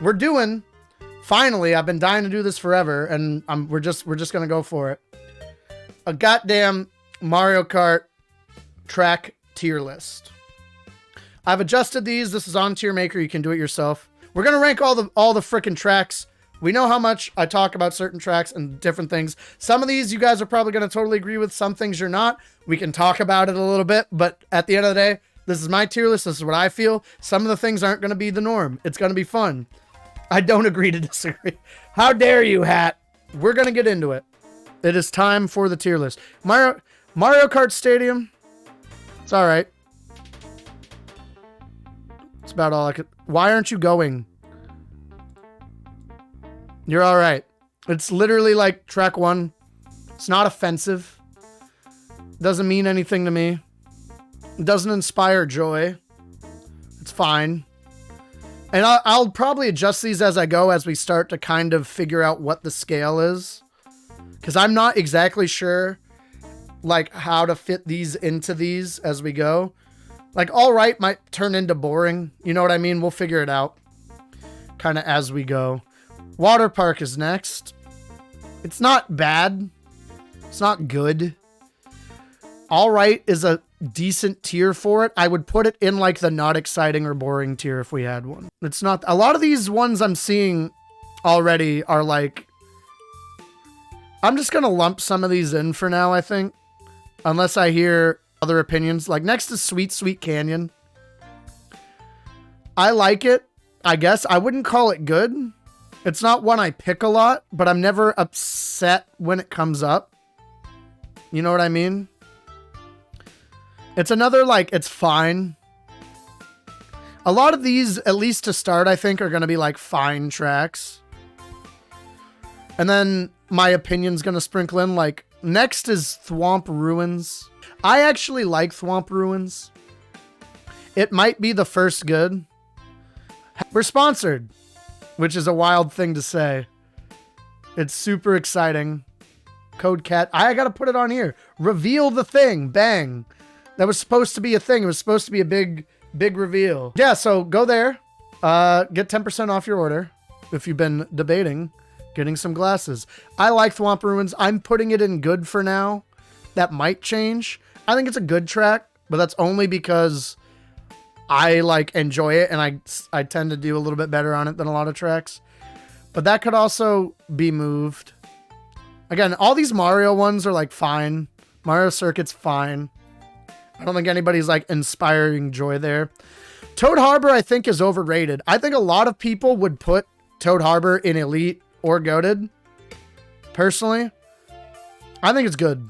we're doing, finally, I've been dying to do this forever, and we're just gonna go for it. A goddamn Mario Kart track tier list. I've adjusted these. This is on Tier Maker. You can do it yourself. We're gonna rank all the freaking tracks. We know how much I talk about certain tracks and different things. Some of these you guys are probably gonna totally agree with. Some things you're not. We can talk about it a little bit, but at the end of the day, this is my tier list. This is what I feel. Some of the things aren't gonna be the norm. It's gonna be fun. I don't agree to disagree. How dare you, Hat? We're gonna get into it. It is time for the tier list. Mario Kart Stadium. It's all right. That's about all I could. Why aren't you going? You're all right. It's literally like track 1. It's not offensive. Doesn't mean anything to me. It doesn't inspire joy. It's fine. And I'll probably adjust these as I go, as we start to kind of figure out what the scale is. Because I'm not exactly sure like how to fit these into these as we go. Like, all right might turn into boring. You know what I mean? We'll figure it out kind of as we go. Water Park is next. It's not bad. It's not good. All right is a decent tier for it. I would put it in like the not exciting or boring tier if we had one. It's not. A lot of these ones I'm seeing already are like, I'm just going to lump some of these in for now, I think. Unless I hear other opinions. Like, next is Sweet Sweet Canyon. I like it, I guess. I wouldn't call it good. It's not one I pick a lot, but I'm never upset when it comes up. You know what I mean? It's another, like, it's fine. A lot of these, at least to start, I think, are going to be, like, fine tracks. And then my opinion's going to sprinkle in, like, next is Thwomp Ruins. I actually like Thwomp Ruins. It might be the first good. We're sponsored, which is a wild thing to say. It's super exciting. Code Cat. I got to put it on here. Reveal the thing. Bang. That was supposed to be a thing. It was supposed to be a big reveal. Yeah, so go there. Get 10% off your order if you've been debating getting some glasses. I like Thwomp Ruins. I'm putting it in good for now. That might change. I think it's a good track, but that's only because I like enjoy it, and I tend to do a little bit better on it than a lot of tracks. But that could also be moved. Again, all these Mario ones are like fine. Mario Circuit's fine. I don't think anybody's like inspiring joy there. Toad Harbor, I think, is overrated. I think a lot of people would put Toad Harbor in Elite or Goated. Personally, I think it's good.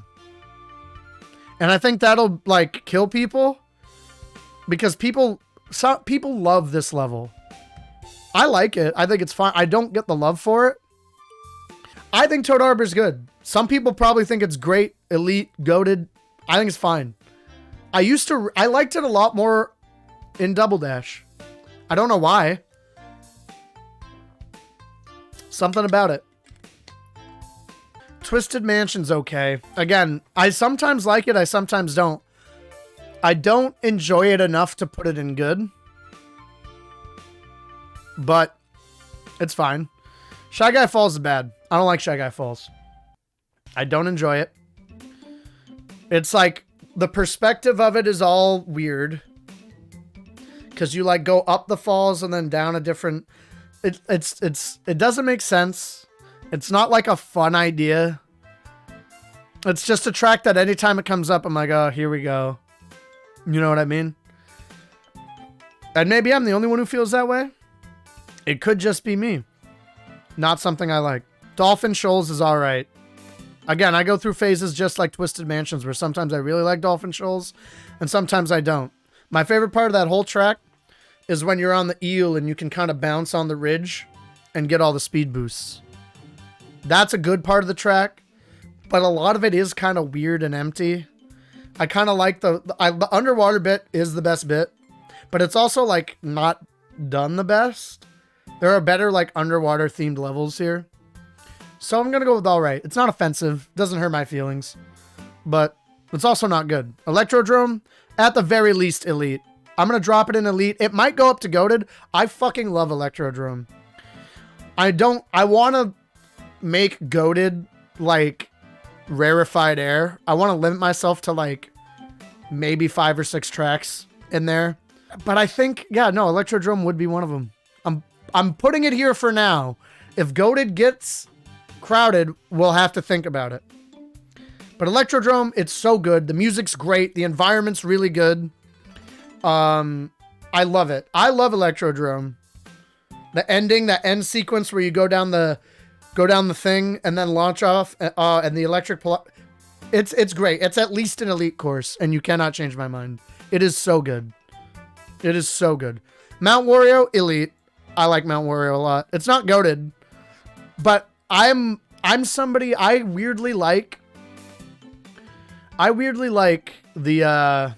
And I think that'll like kill people because some people love this level. I like it. I think it's fine. I don't get the love for it. I think Toad Harbor is good. Some people probably think it's great, Elite, Goated. I think it's fine. I liked it a lot more in Double Dash. I don't know why. Something about it. Twisted Mansion's okay. Again, I sometimes like it, I sometimes don't. I don't enjoy it enough to put it in good. But it's fine. Shy Guy Falls is bad. I don't like Shy Guy Falls. I don't enjoy it. It's like the perspective of it is all weird. Because you like go up the falls and then down a different... It doesn't make sense. It's not like a fun idea. It's just a track that anytime it comes up, I'm like, oh, here we go. You know what I mean? And maybe I'm the only one who feels that way. It could just be me. Not something I like. Dolphin Shoals is all right. Again, I go through phases just like Twisted Mansions where sometimes I really like Dolphin Shoals and sometimes I don't. My favorite part of that whole track is when you're on the eel and you can kind of bounce on the ridge and get all the speed boosts. That's a good part of the track, but a lot of it is kind of weird and empty. I kind of like the underwater bit is the best bit, but it's also like not done the best. There are better like underwater themed levels here. So I'm going to go with all right. It's not offensive. Doesn't hurt my feelings, but it's also not good. Electrodrome, at the very least, Elite. I'm going to drop it in Elite. It might go up to Goated. I fucking love Electrodrome. I want to make goated like rarefied air. I want to limit myself to like maybe 5 or 6 tracks in there. But I think, yeah, no, Electrodrome would be one of them. I'm putting it here for now. If goated gets crowded, we'll have to think about it. But Electrodrome, it's so good. The music's great. The environment's really good. I love it. I love Electrodrome. The ending, that end sequence where you go down the thing and then launch off, and the electric it's great. It's at least an elite course, and you cannot change my mind. It is so good. It is so good. Mount Wario, elite. I like Mount Wario a lot. It's not goated, but I'm somebody I weirdly like the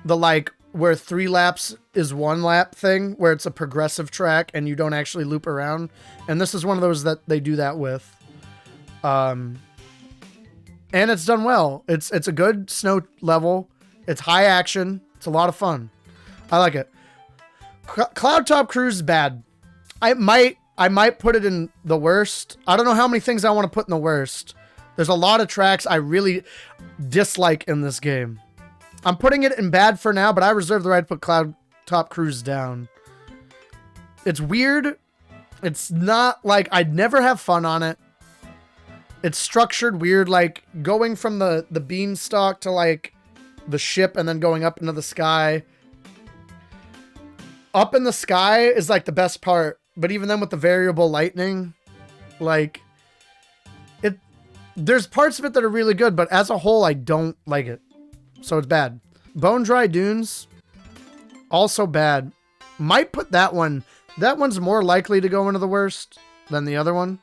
like where 3 laps is 1 lap thing, where it's a progressive track and you don't actually loop around. And this is one of those that they do that with. And it's done well. It's a good snow level. It's high action. It's a lot of fun. I like it. Cloud Top Cruise is bad. I might put it in the worst. I don't know how many things I want to put in the worst. There's a lot of tracks I really dislike in this game. I'm putting it in bad for now, but I reserve the right to put Cloud Top Cruise down. It's weird. It's not like I'd never have fun on it. It's structured weird, like going from the beanstalk to like the ship and then going up into the sky. Up in the sky is like the best part, but even then with the variable lightning, like there's parts of it that are really good, but as a whole, I don't like it. So it's bad. Bone Dry Dunes, also bad. Might put that one. That one's more likely to go into the worst than the other one.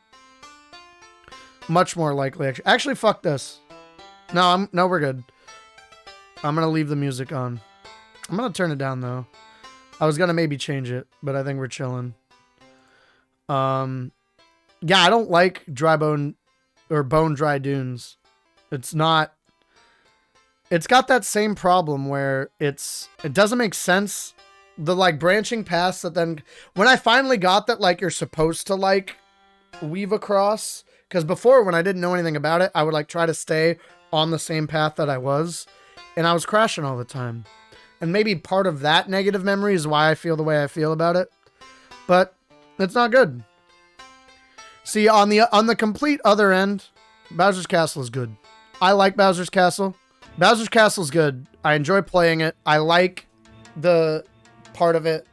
Much more likely. Actually, fuck this. No, we're good. I'm gonna leave the music on. I'm gonna turn it down though. I was gonna maybe change it, but I think we're chilling. Yeah, I don't like Bone Dry Dunes. It's not. It's got that same problem where it doesn't make sense. The like branching paths that then when I finally got that like you're supposed to like weave across, because before when I didn't know anything about it, I would like try to stay on the same path that I was, and I was crashing all the time. And maybe part of that negative memory is why I feel the way I feel about it. But it's not good. See, on the complete other end, Bowser's Castle is good. I like Bowser's Castle. Bowser's Castle's good. I enjoy playing it. I like the part of it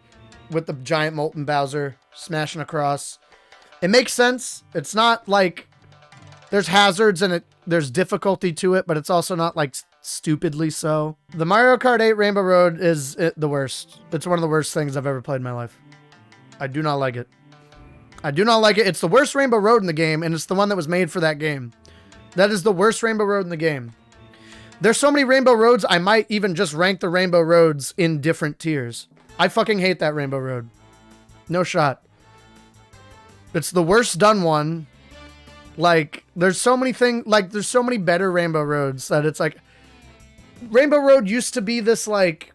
with the giant molten Bowser smashing across. It makes sense. It's not like there's hazards and there's difficulty to it, but it's also not like stupidly so. The Mario Kart 8 Rainbow Road is the worst. It's one of the worst things I've ever played in my life. I do not like it. I do not like it. It's the worst Rainbow Road in the game, and it's the one that was made for that game. That is the worst Rainbow Road in the game. There's so many Rainbow Roads, I might even just rank the Rainbow Roads in different tiers. I fucking hate that Rainbow Road. No shot. It's the worst done one. Like, there's so many there's so many better Rainbow Roads that it's like, Rainbow Road used to be this like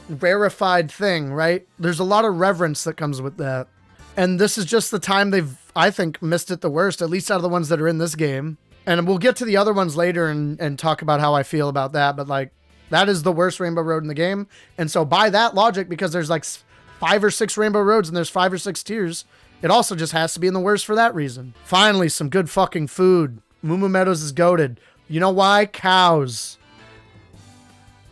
rarefied thing, right? There's a lot of reverence that comes with that. And this is just the time they've, I think, missed it the worst, at least out of the ones that are in this game. And we'll get to the other ones later and talk about how I feel about that. But like, that is the worst Rainbow Road in the game. And so by that logic, because there's like 5 or 6 Rainbow Roads and there's 5 or 6 tiers, it also just has to be in the worst for that reason. Finally, some good fucking food. Moo Moo Meadows is goated. You know why? Cows.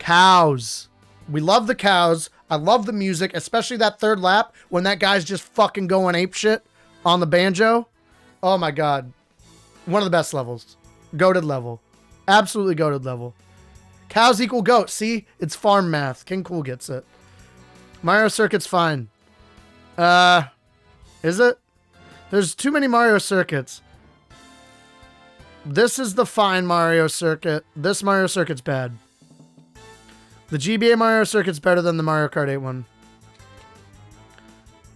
Cows. We love the cows. I love the music, especially that third lap when that guy's just fucking going apeshit on the banjo. Oh my God. One of the best levels. Goated level. Absolutely goated level. Cows equal goat. See? It's farm math. King Cool gets it. Mario Circuit's fine. Is it? There's too many Mario Circuits. This is the fine Mario Circuit. This Mario Circuit's bad. The GBA Mario Circuit's better than the Mario Kart 8 one.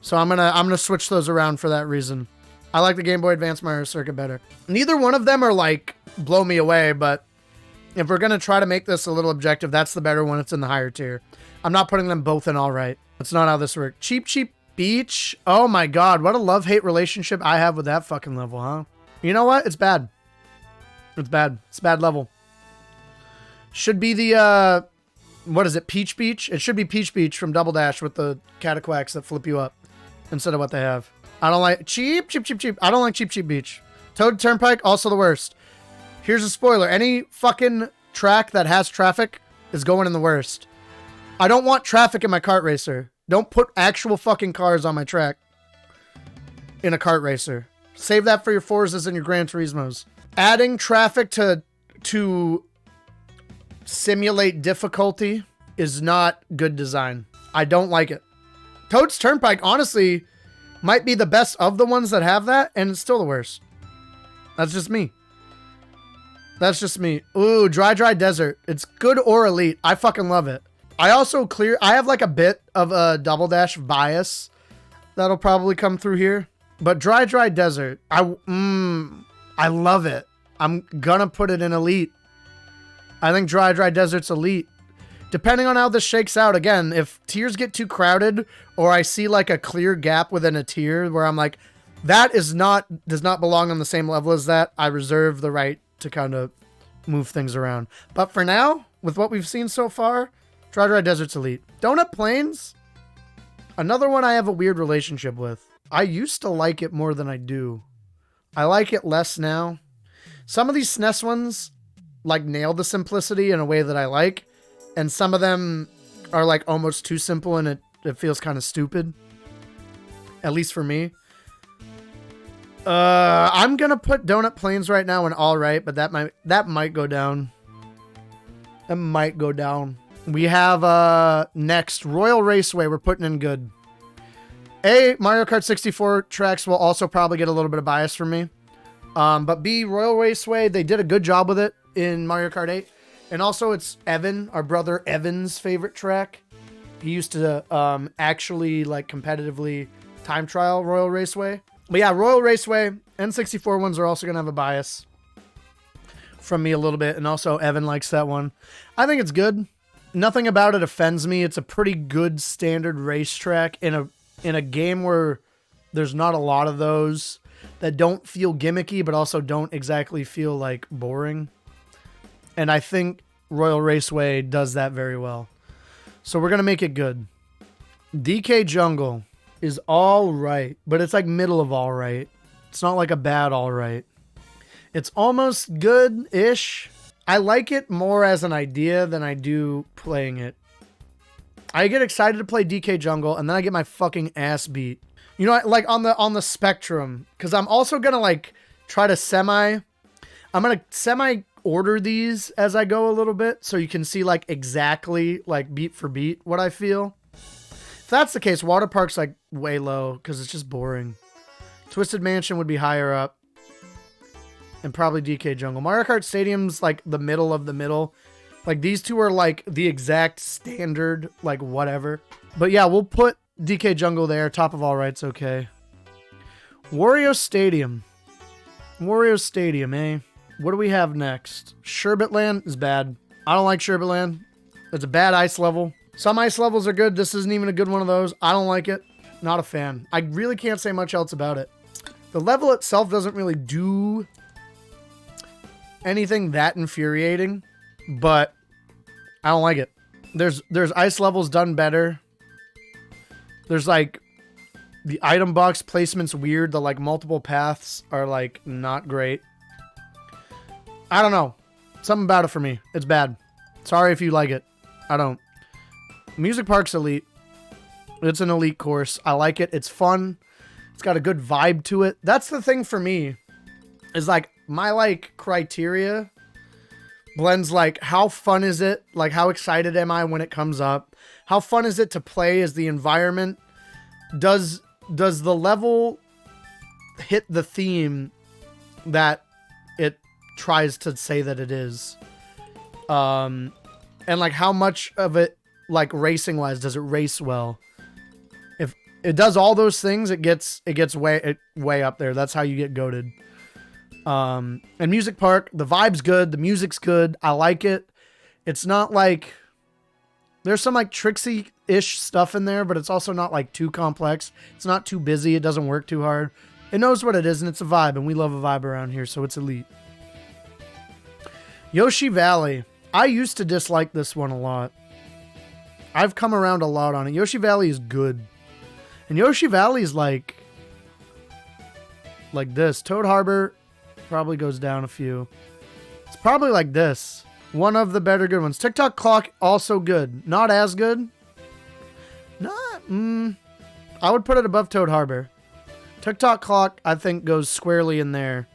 So I'm gonna switch those around for that reason. I like the Game Boy Advance Mario Circuit better. Neither one of them are like blow me away, but if we're gonna try to make this a little objective, that's the better one. It's in the higher tier. I'm not putting them both in all right. That's not how this works. Cheap Beach. Oh my God. What a love-hate relationship I have with that fucking level, huh? You know what? It's bad. It's bad. It's a bad level. Should be the, what is it? Peach Beach? It should be Peach Beach from Double Dash with the cataquacks that flip you up instead of what they have. I don't like cheap. I don't like cheap beach. Toad Turnpike, also the worst. Here's a spoiler. Any fucking track that has traffic is going in the worst. I don't want traffic in my kart racer. Don't put actual fucking cars on my track in a kart racer. Save that for your Forzas and your Gran Turismos. Adding traffic to simulate difficulty is not good design. I don't like it. Toad's Turnpike, honestly, might be the best of the ones that have that, and it's still the worst. That's just me. That's just me. Ooh, Dry Desert. It's good or elite. I fucking love it. I also I have like a bit of a Double Dash bias that'll probably come through here. But Dry Desert, I love it. I'm gonna put it in elite. I think Dry Desert's elite. Depending on how this shakes out, again, if tiers get too crowded or I see like a clear gap within a tier where I'm like, that does not belong on the same level as that, I reserve the right to kind of move things around. But for now, with what we've seen so far, Dry Desert's elite. Donut Plains, another one I have a weird relationship with. I used to like it more than I do. I like it less now. Some of these SNES ones like nail the simplicity in a way that I like, and some of them are like almost too simple and it feels kind of stupid. At least for me. I'm gonna put Donut Plains right now in alright, but that might go down. That might go down. We have next Royal Raceway. We're putting in good. Mario Kart 64 tracks will also probably get a little bit of bias from me. But B, Royal Raceway, they did a good job with it in Mario Kart 8. And also it's Evan, our brother Evan's favorite track. He used to actually like competitively time trial Royal Raceway. But yeah, Royal Raceway, N64 ones are also going to have a bias from me a little bit. And also Evan likes that one. I think it's good. Nothing about it offends me. It's a pretty good standard racetrack in a game where there's not a lot of those that don't feel gimmicky, but also don't exactly feel like boring. And I think Royal Raceway does that very well. So we're going to make it good. DK Jungle is all right, but it's like middle of all right. It's not like a bad all right. It's almost good-ish. I like it more as an idea than I do playing it. I get excited to play DK Jungle, and then I get my fucking ass beat. You know, like on the spectrum, because I'm also gonna like try to semi order these as I go a little bit, so you can see like exactly like beat for beat what I feel. If that's the case, Water Park's like way low because it's just boring. Twisted Mansion would be higher up. And probably DK Jungle. Mario Kart Stadium's like the middle of the middle. Like these two are like the exact standard, like whatever. But yeah, we'll put DK Jungle there. Top of all right's okay. Wario Stadium. Wario Stadium, eh? What do we have next? Sherbetland is bad. I don't like Sherbetland. It's a bad ice level. Some ice levels are good. This isn't even a good one of those. I don't like it. Not a fan. I really can't say much else about it. The level itself doesn't really do anything that infuriating, but I don't like it. There's ice levels done better. There's like the item box placement's weird. The like multiple paths are like not great. I don't know. Something about it for me. It's bad. Sorry if you like it. I don't. Music Park's elite. It's an elite course. I like it. It's fun. It's got a good vibe to it. That's the thing for me. Is like my like criteria blends like how fun is it? Like how excited am I when it comes up? How fun is it to play? Is the environment? Does the level hit the theme that it tries to say that it is? And like how much of it, like racing wise, does it race well? If it does all those things, it gets way up there. That's how you get goated. And Music Park, the vibe's good, the music's good. I like it. It's not like There's some like tricksy-ish stuff in there, but it's also not like too complex. It's not too busy. It doesn't work too hard. It knows what it is, and it's a vibe, and we love a vibe around here, so it's elite. Yoshi Valley. I used to dislike this one a lot. I've come around a lot on it. Yoshi Valley is good. And Yoshi Valley is like this. Toad Harbor probably goes down a few. It's probably like this. One of the better good ones. TikTok Clock, also good. Not as good. I would put it above Toad Harbor. TikTok Clock, I think, goes squarely in there.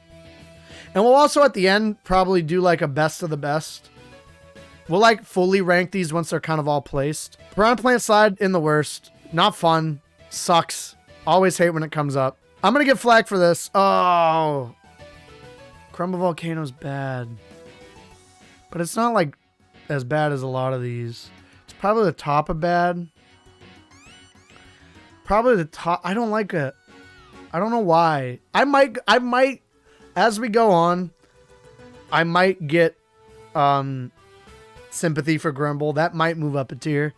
And we'll also, at the end, probably do like a best of the best. We'll like fully rank these once they're kind of all placed. Piranha Plant Slide, in the worst. Not fun. Sucks. Always hate when it comes up. I'm going to get flack for this. Oh. Crumble Volcano's bad. But it's not like as bad as a lot of these. It's probably the top of bad. Probably the top. I don't like it. I don't know why. I might, as we go on, I might get sympathy for Grumble. That might move up a tier.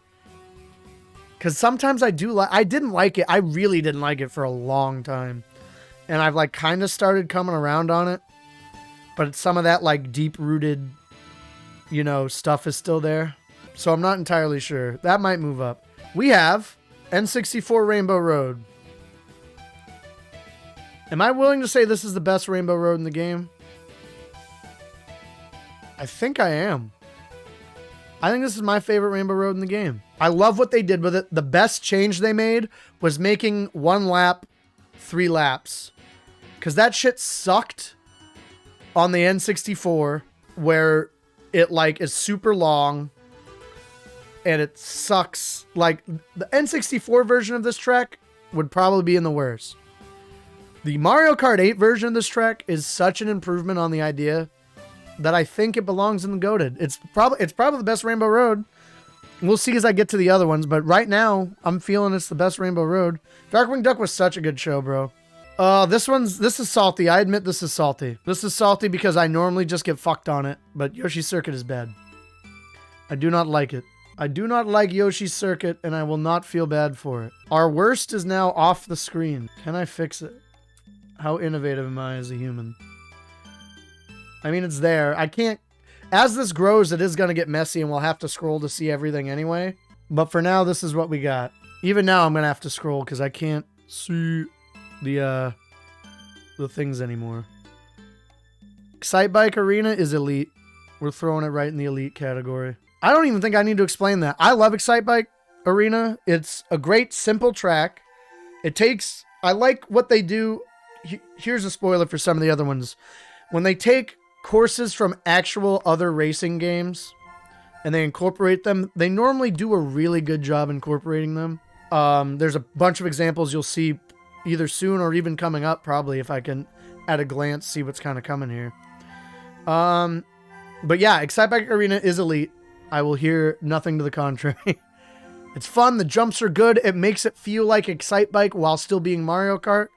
Because sometimes I didn't like it. I really didn't like it for a long time. And I've like kind of started coming around on it. But it's some of that like deep-rooted, you know, stuff is still there. So I'm not entirely sure. That might move up. We have N64 Rainbow Road. Am I willing to say this is the best Rainbow Road in the game? I think I am. I think this is my favorite Rainbow Road in the game. I love what they did with it. The best change they made was making 1 lap 3 laps. Because that shit sucked on the N64, where it like is super long and it sucks. Like the N64 version of this track would probably be in the worst. The Mario Kart 8 version of this track is such an improvement on the idea that I think it belongs in the GOATed. It's probably the best Rainbow Road. We'll see as I get to the other ones, but right now I'm feeling it's the best Rainbow Road. Darkwing Duck was such a good show, bro. This is salty. I admit this is salty. This is salty because I normally just get fucked on it, but Yoshi's Circuit is bad. I do not like it. I do not like Yoshi's Circuit, and I will not feel bad for it. Our worst is now off the screen. Can I fix it? How innovative am I as a human? I mean, it's there. I can't... As this grows, it is going to get messy, and we'll have to scroll to see everything anyway. But for now, this is what we got. Even now, I'm going to have to scroll because I can't see the things anymore. Excite Bike Arena is elite. We're throwing it right in the elite category. I don't even think I need to explain that. I love Excite Bike Arena. It's a great, simple track. I like what they do. Here's a spoiler for some of the other ones. When they take courses from actual other racing games and they incorporate them, they normally do a really good job incorporating them. There's a bunch of examples you'll see either soon or even coming up, probably, if I can at a glance see what's kind of coming here. But yeah, Excite Bike Arena is elite. I will hear nothing to the contrary. It's fun. The jumps are good. It makes it feel like Excite Bike while still being Mario Kart.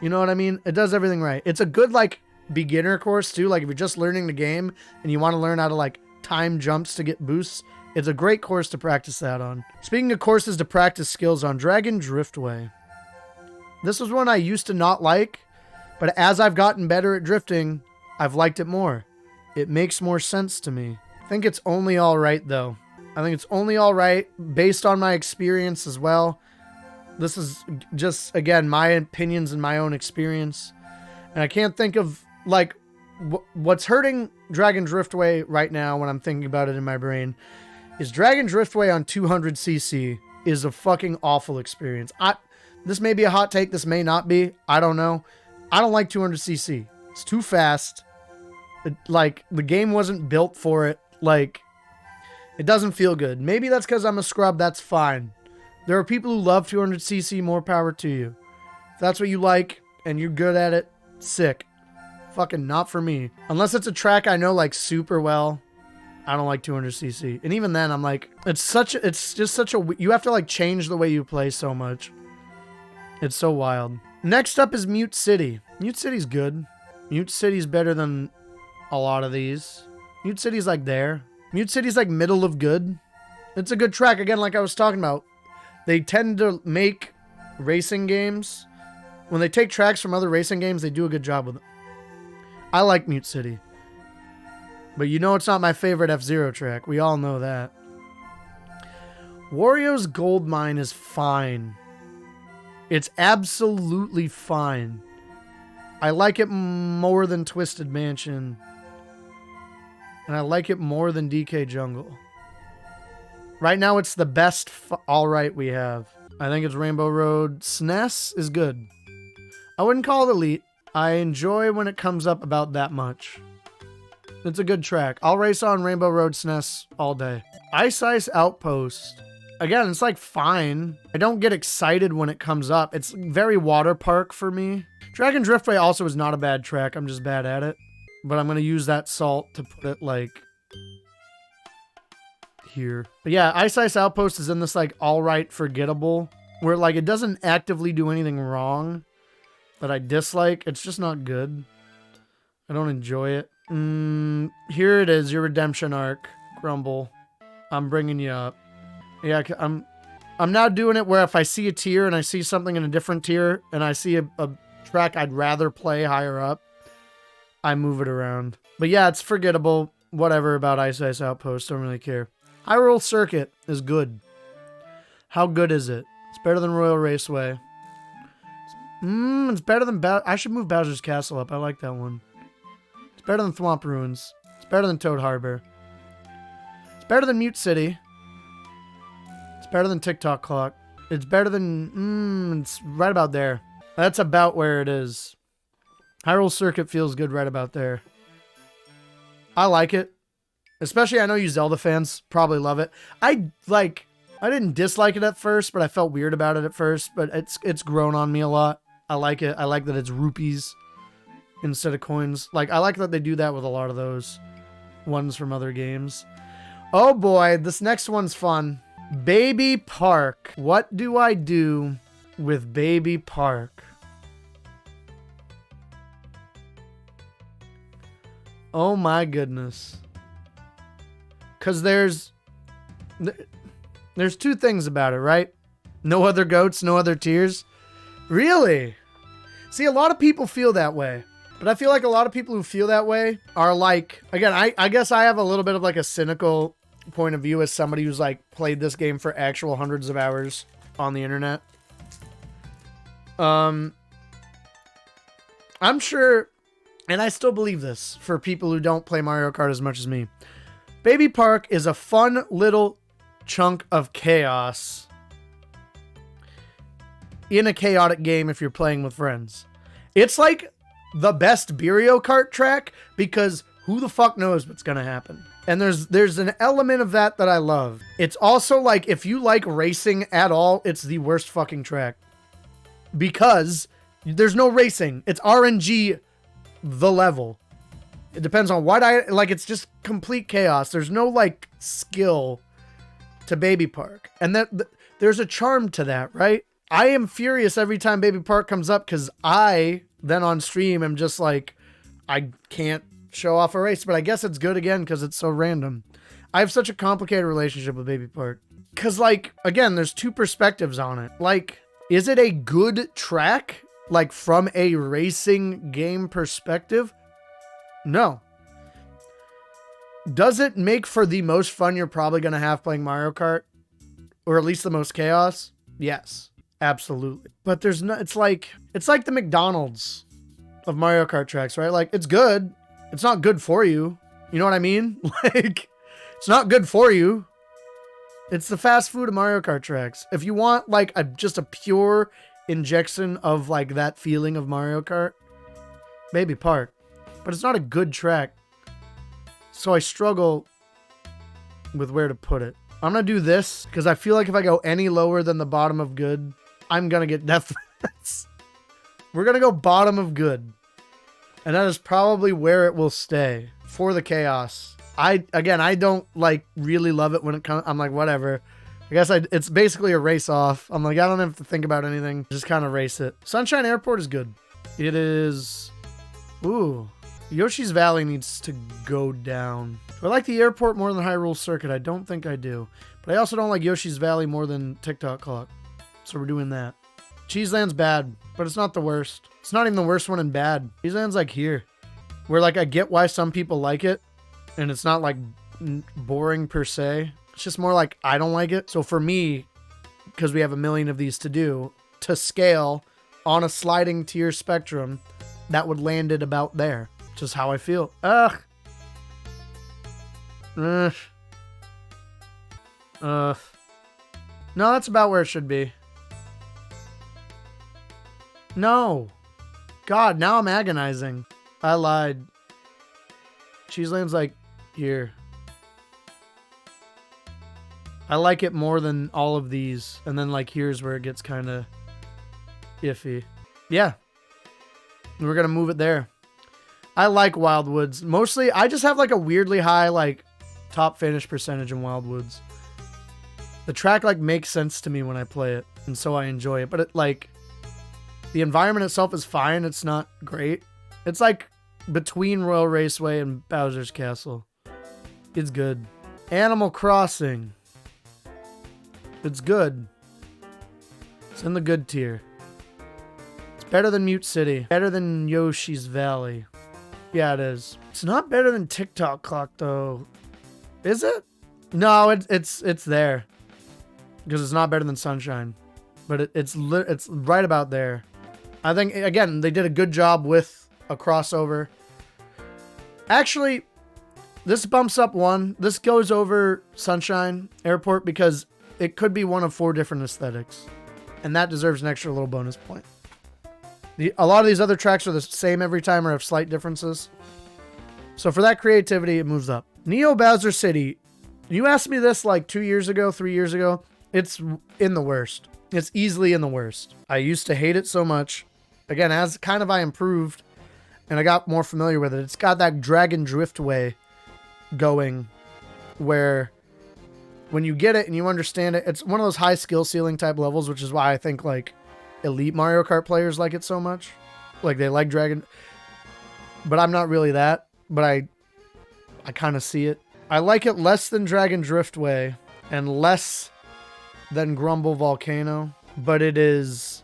You know what I mean? It does everything right. It's a good, like, beginner course, too. Like, if you're just learning the game and you want to learn how to, like, time jumps to get boosts, it's a great course to practice that on. Speaking of courses to practice skills on, Dragon Driftway. This was one I used to not like, but as I've gotten better at drifting, I've liked it more. It makes more sense to me. I think it's only all right, though. I think it's only all right based on my experience as well. This is just, again, my opinions and my own experience. And I can't think of, like, what's hurting Dragon Driftway right now when I'm thinking about it in my brain is Dragon Driftway on 200cc is a fucking awful experience. This may be a hot take. This may not be. I don't know. I don't like 200cc. It's too fast. The game wasn't built for it. Like, it doesn't feel good. Maybe that's because I'm a scrub. That's fine. There are people who love 200cc. More power to you. If that's what you like and you're good at it, sick. Fucking not for me. Unless it's a track I know, like, super well. I don't like 200cc. And even then, I'm like, it's just such a... You have to, like, change the way you play so much. It's so wild. Next up is Mute City. Mute City's good. Mute City's better than a lot of these. Mute City's like there. Mute City's like middle of good. It's a good track. Again, like I was talking about, they tend to make racing games. When they take tracks from other racing games, they do a good job with it. I like Mute City. But you know it's not my favorite F-Zero track. We all know that. Wario's Gold Mine is fine. It's absolutely fine. I like it more than Twisted Mansion. And I like it more than DK Jungle. Right now, it's the best alright we have. I think it's Rainbow Road. SNES is good. I wouldn't call it elite. I enjoy when it comes up about that much. It's a good track. I'll race on Rainbow Road SNES all day. Ice Ice Outpost. Again, it's like fine. I don't get excited when it comes up. It's very water park for me. Dragon Driftway also is not a bad track. I'm just bad at it. But I'm going to use that salt to put it like here. But yeah, Ice Ice Outpost is in this like alright forgettable where like it doesn't actively do anything wrong that I dislike. It's just not good. I don't enjoy it. Here it is, your redemption arc, Grumble. I'm bringing you up. Yeah, I'm now doing it where if I see a tier and I see something in a different tier and I see a track I'd rather play higher up, I move it around. But yeah, it's forgettable. Whatever about Ice Ice Outpost, don't really care. Hyrule Circuit is good. How good is it? It's better than Royal Raceway. It's better than I should move Bowser's Castle up. I like that one. It's better than Thwomp Ruins. It's better than Toad Harbor. It's better than Mute City. It's better than TikTok Clock. It's better than... it's right about there. That's about where it is. Hyrule Circuit feels good right about there. I like it. Especially, I know you Zelda fans probably love it. I didn't dislike it at first, but I felt weird about it at first. But it's grown on me a lot. I like it. I like that it's rupees instead of coins. Like, I like that they do that with a lot of those ones from other games. Oh boy, this next one's fun. Baby Park. What do I do with Baby Park? Oh my goodness. Because there's two things about it, right? No other goats, no other tears. Really? See, a lot of people feel that way. But I feel like a lot of people who feel that way are like, again, I guess I have a little bit of like a cynical point of view as somebody who's like played this game for actual hundreds of hours on the internet. I'm sure, and I still believe this for people who don't play Mario Kart as much as me. Baby Park is a fun little chunk of chaos in a chaotic game if you're playing with friends. It's like the best Mario Kart track because who the fuck knows what's gonna happen. And there's an element of that I love. It's also like, if you like racing at all, it's the worst fucking track. Because there's no racing. It's RNG the level. It depends on what it's just complete chaos. There's no like skill to Baby Park. And there's a charm to that, right? I am furious every time Baby Park comes up because I then on stream am just like, I can't show off a race, but I guess it's good again because it's so random. I have such a complicated relationship with Baby Park. Because like, again, there's two perspectives on it. Like, is it a good track? Like from a racing game perspective? No. Does it make for the most fun you're probably going to have playing Mario Kart? Or at least the most chaos? Yes, absolutely. But there's no, it's like the McDonald's of Mario Kart tracks, right? Like, it's good. It's not good for you. You know what I mean? Like, it's not good for you. It's the fast food of Mario Kart tracks. If you want like just a pure injection of like that feeling of Mario Kart, Baby Park. But it's not a good track. So I struggle with where to put it. I'm going to do this because I feel like if I go any lower than the bottom of good, I'm going to get death threats. We're going to go bottom of good. And that is probably where it will stay for the chaos. I don't like really love it when it comes. I'm like, whatever. I guess it's basically a race off. I'm like, I don't have to think about anything. Just kind of race it. Sunshine Airport is good. It is. Ooh. Yoshi's Valley needs to go down. Do I like the airport more than Hyrule Circuit? I don't think I do. But I also don't like Yoshi's Valley more than TikTok Clock. So we're doing that. Cheeseland's bad, but it's not the worst. It's not even the worst one in bad. Cheeseland's like here. Where like I get why some people like it. And it's not like boring per se. It's just more like I don't like it. So for me, because we have a million of these to do, to scale on a sliding tier spectrum, that would land it about there. Just how I feel. Ugh. Ugh. No, that's about where it should be. No. God, now I'm agonizing. I lied. Cheeseland's like here. I like it more than all of these. And then like here's where it gets kind of iffy. Yeah. We're going to move it there. I like Wildwoods. Mostly, I just have like a weirdly high like top finish percentage in Wildwoods. The track like makes sense to me when I play it. And so I enjoy it. But it like, the environment itself is fine. It's not great. It's like between Royal Raceway and Bowser's Castle. It's good. Animal Crossing. It's good. It's in the good tier. It's better than Mute City. Better than Yoshi's Valley. Yeah, it is. It's not better than TikTok Clock, though. Is it? No, it's there. Because it's not better than Sunshine. But it's right about there. I think, again, they did a good job with a crossover. Actually, this bumps up one. This goes over Sunshine Airport because it could be one of 4 different aesthetics. And that deserves an extra little bonus point. A lot of these other tracks are the same every time or have slight differences. So for that creativity, it moves up. Neo Bowser City. You asked me this like 2 years ago, 3 years ago. It's in the worst. It's easily in the worst. I used to hate it so much. Again, as kind of I improved and I got more familiar with it, it's got that Dragon Driftway going where when you get it and you understand it, it's one of those high skill ceiling type levels, which is why I think like elite Mario Kart players like it so much. Like they like Dragon, but I'm not really that, but I kind of see it. I like it less than Dragon Driftway and less than Grumble Volcano, but it is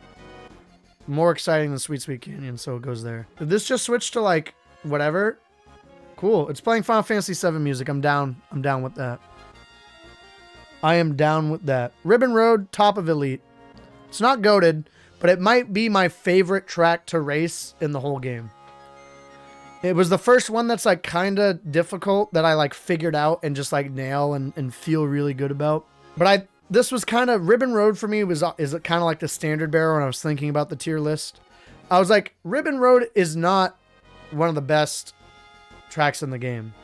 more exciting than Sweet Sweet Canyon, so it goes there. Did this just switch to like whatever? Cool. It's playing Final Fantasy VII music. I'm down. I'm down with that. I am down with that. Ribbon Road, top of Elite. It's not goated, but it might be my favorite track to race in the whole game. It was the first one that's like kind of difficult that I like figured out and just like nail and feel really good about. But this was kind of Ribbon Road for me is kind of like the standard bearer when I was thinking about the tier list. I was like, Ribbon Road is not one of the best tracks in the game,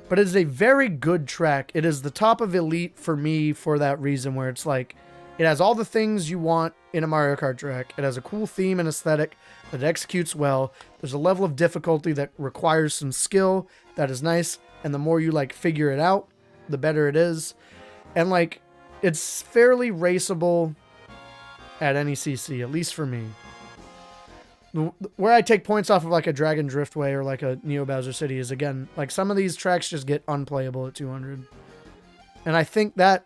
but it is a very good track. It is the top of Elite for me for that reason, where it's like, it has all the things you want in a Mario Kart track. It has a cool theme and aesthetic that executes well. There's a level of difficulty that requires some skill that is nice. And the more you like figure it out, the better it is. And like, it's fairly raceable at any CC, at least for me. Where I take points off of like a Dragon Driftway or like a Neo Bowser City is, again, like some of these tracks just get unplayable at 200. And I think that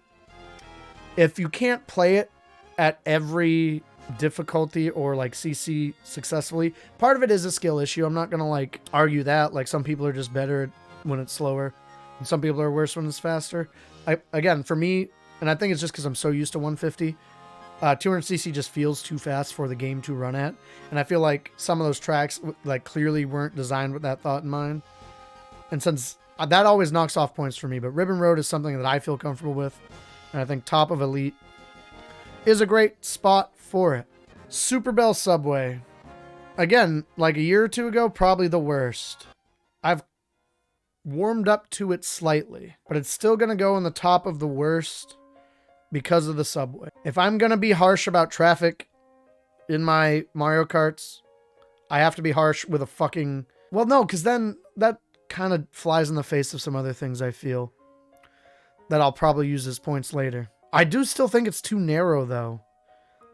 if you can't play it at every difficulty or like CC successfully, part of it is a skill issue. I'm not going to like argue that. Like some people are just better when it's slower and some people are worse when it's faster. Again, for me, and I think it's just because I'm so used to 150, 200cc just feels too fast for the game to run at. And I feel like some of those tracks like clearly weren't designed with that thought in mind. And since that always knocks off points for me, but Ribbon Road is something that I feel comfortable with. And I think top of Elite is a great spot for it. Super Bell Subway. Again, like a year or two ago, probably the worst. I've warmed up to it slightly, but it's still going to go in the top of the worst because of the subway. If I'm going to be harsh about traffic in my Mario Karts, I have to be harsh with a fucking... Well, no, because then that kind of flies in the face of some other things I feel that I'll probably use as points later. I do still think it's too narrow, though.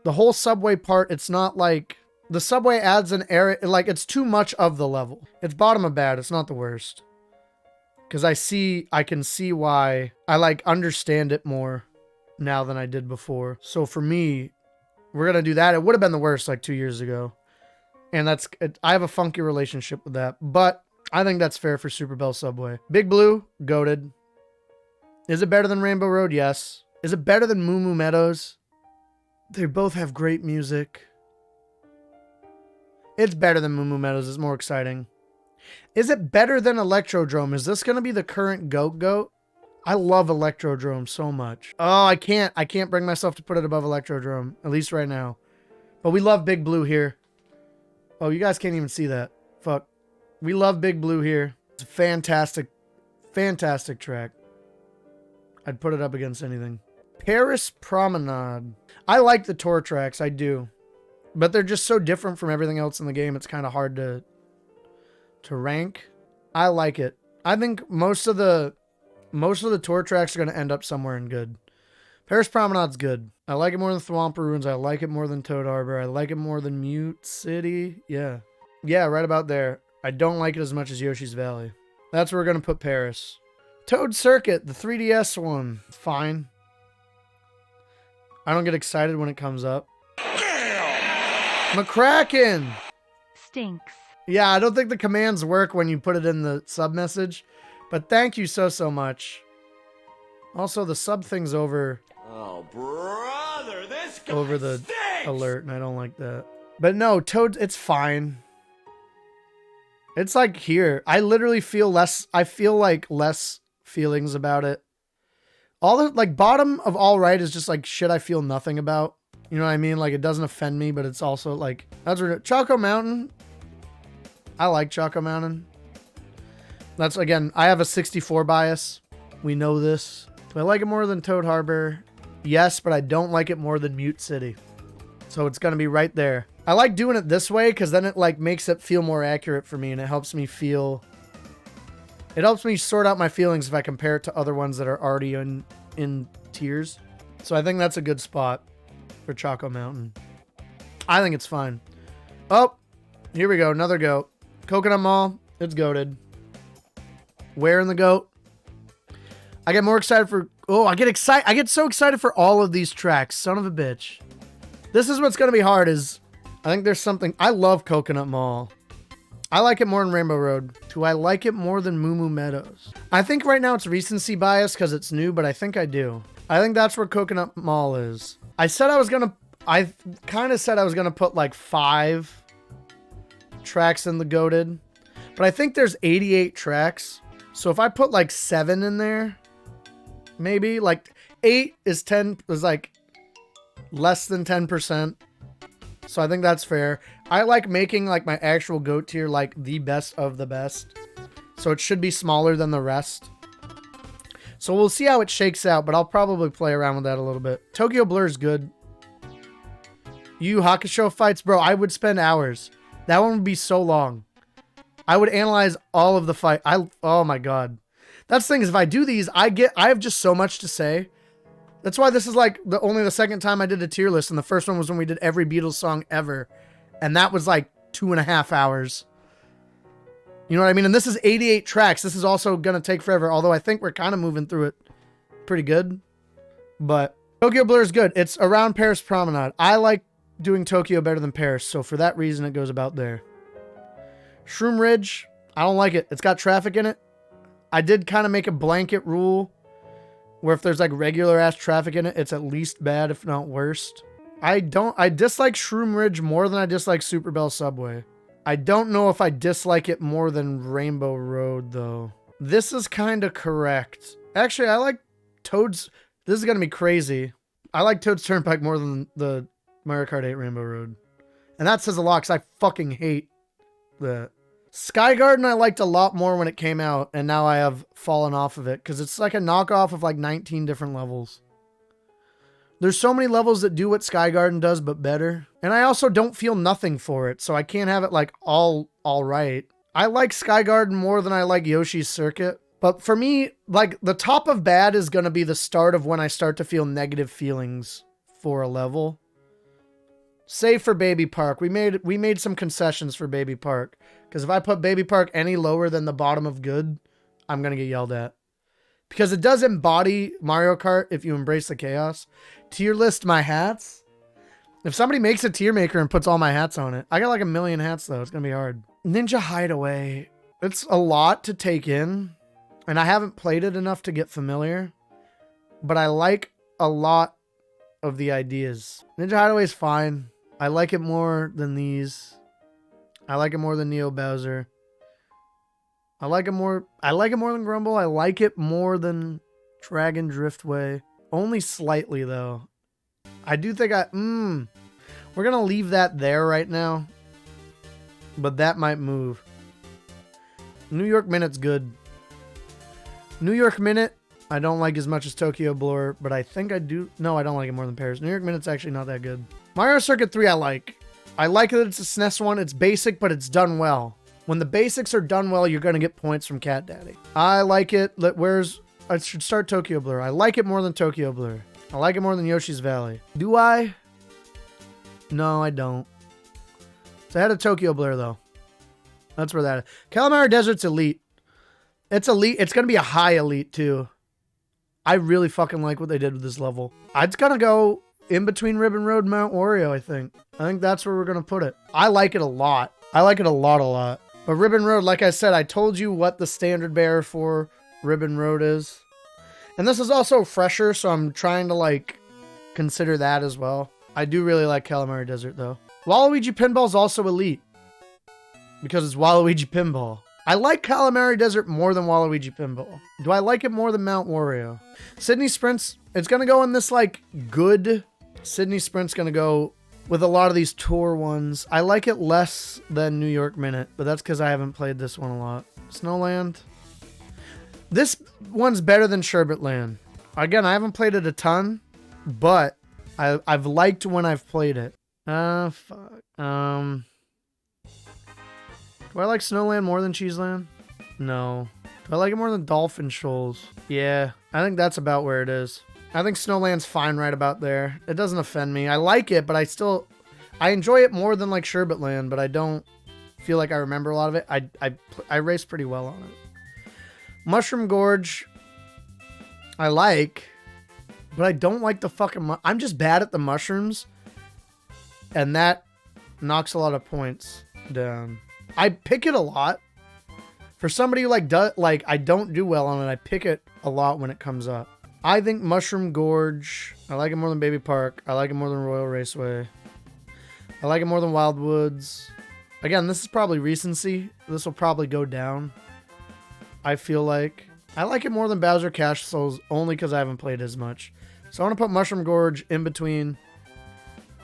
The whole subway part, it's not like... The subway adds an area... Like, it's too much of the level. It's bottom of bad. It's not the worst. Because I can see why I like understand it more now than I did before. So for me, we're going to do that. It would have been the worst like 2 years ago. And I have a funky relationship with that. But I think that's fair for Super Bell Subway. Big Blue, goated. Is it better than Rainbow Road? Yes. Is it better than Moo Moo Meadows? They both have great music. It's better than Moo Moo Meadows. It's more exciting. Is it better than Electrodrome? Is this going to be the current GOAT? I love Electrodrome so much. Oh, I can't bring myself to put it above Electrodrome, at least right now. But we love Big Blue here. Oh, you guys can't even see that. Fuck. We love Big Blue here. It's a fantastic, fantastic track. I'd put it up against anything. Paris Promenade. I like the tour tracks, I do. But they're just so different from everything else in the game, it's kind of hard to rank. I like it. I think most of the tour tracks are going to end up somewhere in good. Paris Promenade's good. I like it more than Thwomper Ruins. I like it more than Toad Harbor. I like it more than Mute City. Yeah. Yeah, right about there. I don't like it as much as Yoshi's Valley. That's where we're going to put Paris. Toad Circuit, the 3DS one. Fine. I don't get excited when it comes up. McCracken! Stinks. Yeah, I don't think the commands work when you put it in the sub message. But thank you so much. Also, the sub thing's over. Oh, brother, this guy over the stinks! alert, and I don't like that. But no, Toad, it's fine. It's like here. I literally feel less. I feel like less feelings about it. All the like bottom of all right is just like shit I feel nothing about. You know what I mean? Like it doesn't offend me, but it's also like that's what Choco Mountain. I like Choco Mountain. That's again, I have a 64 bias. We know this. Do I like it more than Toad Harbor? Yes, but I don't like it more than Mute City. So it's gonna be right there. I like doing it this way because then it like makes it feel more accurate for me, and it helps me feel. It helps me sort out my feelings if I compare it to other ones that are already in tiers. So I think that's a good spot for Choco Mountain. I think it's fine. Oh, here we go. Another goat. Coconut Mall. It's goated. Where in the goat? I get more excited for... Oh, I get so excited for all of these tracks. Son of a bitch. This is what's going to be hard is... I think there's something... I love Coconut Mall. I like it more than Rainbow Road. Do I like it more than Moo Moo Meadows? I think right now it's recency bias because it's new, but I think I do. I think that's where Coconut Mall is. I kind of said I was going to put like 5 tracks in the goated, but I think there's 88 tracks. So if I put like 7 in there, maybe like 8 is like less than 10%. So I think that's fair. I like making like my actual GOAT tier like the best of the best. So it should be smaller than the rest. So we'll see how it shakes out, but I'll probably play around with that a little bit. Tokyo Blur's good. Yu Hakusho fights, bro, I would spend hours. That one would be so long. I would analyze all of the fight. Oh my god. That's the thing is if I do these, I have just so much to say. That's why this is like only the second time I did a tier list, and the first one was when we did every Beatles song ever. And that was like 2.5 hours. You know what I mean? And this is 88 tracks. This is also going to take forever, although I think we're kind of moving through it pretty good. But Tokyo Blur is good. It's around Paris Promenade. I like doing Tokyo better than Paris, so for that reason, it goes about there. Shroom Ridge, I don't like it. It's got traffic in it. I did kind of make a blanket rule where if there's like regular ass traffic in it, it's at least bad, if not worst. I dislike Shroom Ridge more than I dislike Super Bell Subway. I don't know if I dislike it more than Rainbow Road, though. This is kind of correct. Actually, I like Toad's... This is going to be crazy. I like Toad's Turnpike more than the Mario Kart 8 Rainbow Road. And that says a lot, because I fucking hate that. Sky Garden I liked a lot more when it came out, and now I have fallen off of it, because it's like a knockoff of like 19 different levels. There's so many levels that do what Sky Garden does, but better. And I also don't feel nothing for it, so I can't have it like all right. I like Sky Garden more than I like Yoshi's Circuit. But for me, like the top of bad is going to be the start of when I start to feel negative feelings for a level. Save for Baby Park. We made some concessions for Baby Park. Because if I put Baby Park any lower than the bottom of good, I'm going to get yelled at. Because it does embody Mario Kart if you embrace the chaos. Tier list my hats. If somebody makes a tier maker and puts all my hats on it. I got like 1 million hats though. It's going to be hard. Ninja Hideaway. It's a lot to take in. And I haven't played it enough to get familiar. But I like a lot of the ideas. Ninja Hideaway is fine. I like it more than these. I like it more than Neo Bowser. I like it more than Grumble. I like it more than Dragon Driftway. Only slightly though. I do think we're gonna leave that there right now. But that might move. New York Minute's good. New York Minute, I don't like as much as Tokyo Blur, but I think I do. No, I don't like it more than Paris. New York Minute's actually not that good. Mario Circuit 3 I like. I like that it's a SNES one. It's basic, but it's done well. When the basics are done well, you're going to get points from Cat Daddy. I like it. I should start Tokyo Blur. I like it more than Tokyo Blur. I like it more than Yoshi's Valley. Do I? No, I don't. It's ahead of Tokyo Blur, though. That's where that is. Calamari Desert's elite. It's elite. It's going to be a high elite, too. I really fucking like what they did with this level. It's going to go in between Ribbon Road and Mount Wario, I think. I think that's where we're going to put it. I like it a lot. I like it a lot. But Ribbon Road, like I said, I told you what the standard bearer for Ribbon Road is. And this is also fresher, so I'm trying to, like, consider that as well. I do really like Calamari Desert, though. Waluigi Pinball is also elite. Because it's Waluigi Pinball. I like Calamari Desert more than Waluigi Pinball. Do I like it more than Mount Wario? Sydney Sprint's, it's going to go in this, like, good... Sydney Sprint's going to go with a lot of these tour ones. I like it less than New York Minute, but that's because I haven't played this one a lot. Snowland. This one's better than Sherbetland. Again, I haven't played it a ton, but I've liked when I've played it. Fuck. Do I like Snowland more than Cheeseland? No. Do I like it more than Dolphin Shoals? Yeah, I think that's about where it is. I think Snowland's fine right about there. It doesn't offend me. I like it, but I enjoy it more than like Sherbetland, but I don't feel like I remember a lot of it. I raced pretty well on it. Mushroom Gorge, I like, but I don't like the fucking... I'm just bad at the mushrooms, and that knocks a lot of points down. I pick it a lot. For somebody who I don't do well on it, I pick it a lot when it comes up. I think Mushroom Gorge, I like it more than Baby Park. I like it more than Royal Raceway. I like it more than Wild Woods. Again, this is probably recency. This will probably go down. I feel like. I like it more than Bowser Cash Souls only because I haven't played as much. So I want to put Mushroom Gorge in between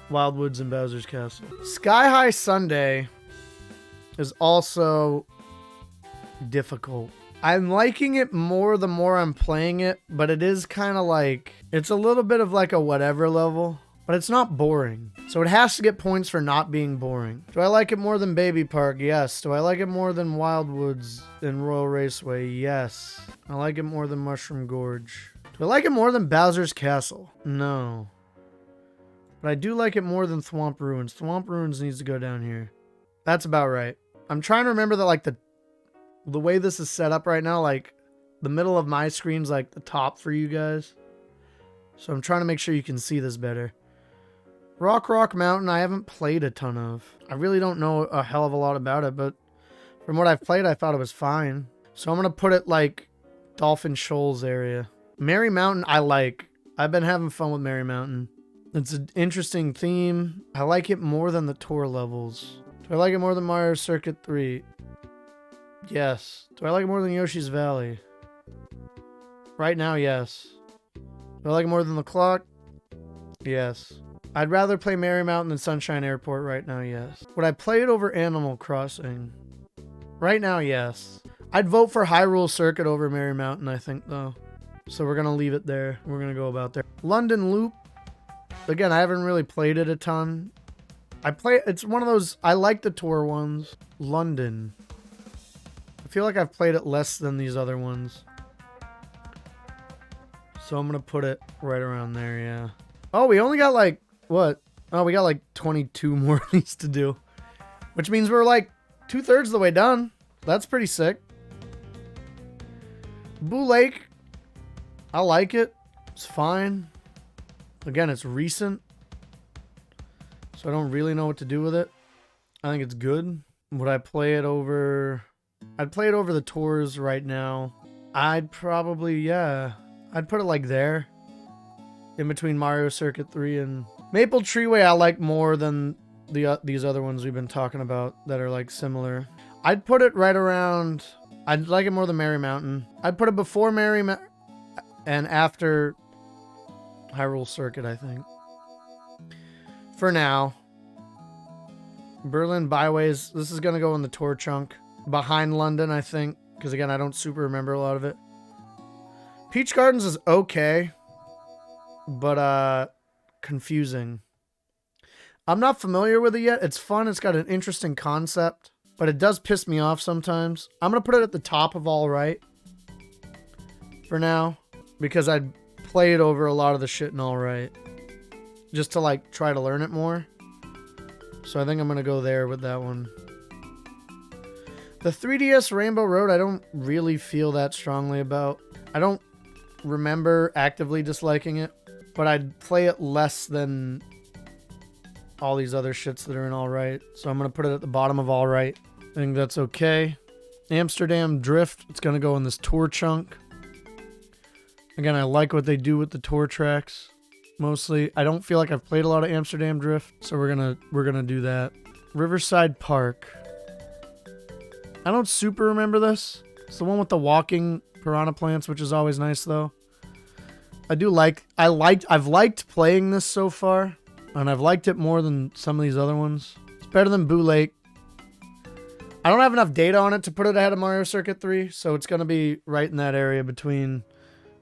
Wild Woods and Bowser's Castle. Sky High Sundae is also difficult. I'm liking it more the more I'm playing it, but it is kind of like, it's a little bit of like a whatever level, but it's not boring. So it has to get points for not being boring. Do I like it more than Baby Park? Yes. Do I like it more than Wild Woods and Royal Raceway? Yes. I like it more than Mushroom Gorge. Do I like it more than Bowser's Castle? No. But I do like it more than Thwomp Ruins. Thwomp Ruins needs to go down here. That's about right. I'm trying to remember that, like, the way this is set up right now, like the middle of my screen's like the top for you guys. So I'm trying to make sure you can see this better. Rock Mountain, I haven't played a ton of. I really don't know a hell of a lot about it, but from what I've played, I thought it was fine. So I'm going to put it like Dolphin Shoals area. Merry Mountain, I like. I've been having fun with Merry Mountain. It's an interesting theme. I like it more than the tour levels. Do I like it more than Mario Circuit 3? Yes. Do I like it more than Yoshi's Valley? Right now, yes. Do I like it more than The Clock? Yes. I'd rather play Merry Mountain than Sunshine Airport right now, yes. Would I play it over Animal Crossing? Right now, yes. I'd vote for Hyrule Circuit over Merry Mountain, I think, though. So we're going to leave it there. We're going to go about there. London Loop. Again, I haven't really played it a ton. It's one of those, I like the tour ones. London. I feel like I've played it less than these other ones. So I'm going to put it right around there, yeah. Oh, we only got like, what? Oh, we got like 22 more of these to do. Which means we're like 2/3 of the way done. That's pretty sick. Boo Lake, I like it. It's fine. Again, it's recent, so I don't really know what to do with it. I think it's good. Would I play it over? I'd play it over the tours right now. I'd probably, yeah. I'd put it like there. In between Mario Circuit 3 and Maple Treeway. I like more than these other ones we've been talking about that are like similar. I'd put it right around, I'd like it more than Merry Mountain. I'd put it before Merry Mountain and after Hyrule Circuit, I think. For now. Berlin Byways, this is going to go in the tour chunk. Behind London, I think. Because again, I don't super remember a lot of it. Peach Gardens is okay. But, confusing. I'm not familiar with it yet. It's fun. It's got an interesting concept. But it does piss me off sometimes. I'm going to put it at the top of all right. For now. Because I'd played over a lot of the shit in all right. Just to like try to learn it more. So I think I'm going to go there with that one. The 3DS Rainbow Road, I don't really feel that strongly about. I don't remember actively disliking it. But I'd play it less than all these other shits that are in all right. So I'm going to put it at the bottom of all right. I think that's okay. Amsterdam Drift, it's going to go in this tour chunk. Again, I like what they do with the tour tracks. Mostly, I don't feel like I've played a lot of Amsterdam Drift, so we're gonna do that. Riverside Park. I don't super remember this. It's the one with the walking piranha plants, which is always nice though. I've liked playing this so far, and I've liked it more than some of these other ones. It's better than Boo Lake. I don't have enough data on it to put it ahead of Mario Circuit 3, so it's gonna be right in that area between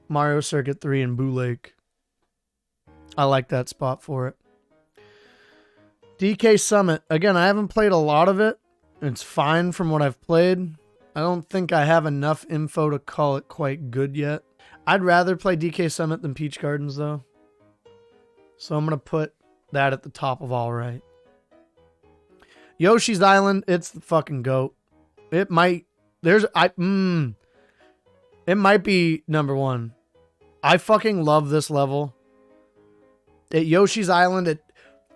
Mario Circuit 3 and Boo Lake. I like that spot for it. DK Summit. Again, I haven't played a lot of it. It's fine from what I've played. I don't think I have enough info to call it quite good yet. I'd rather play DK Summit than Peach Gardens, though. So I'm going to put that at the top of all right. Yoshi's Island. It's the fucking GOAT. It might... It might be number one. I fucking love this level. At Yoshi's Island, it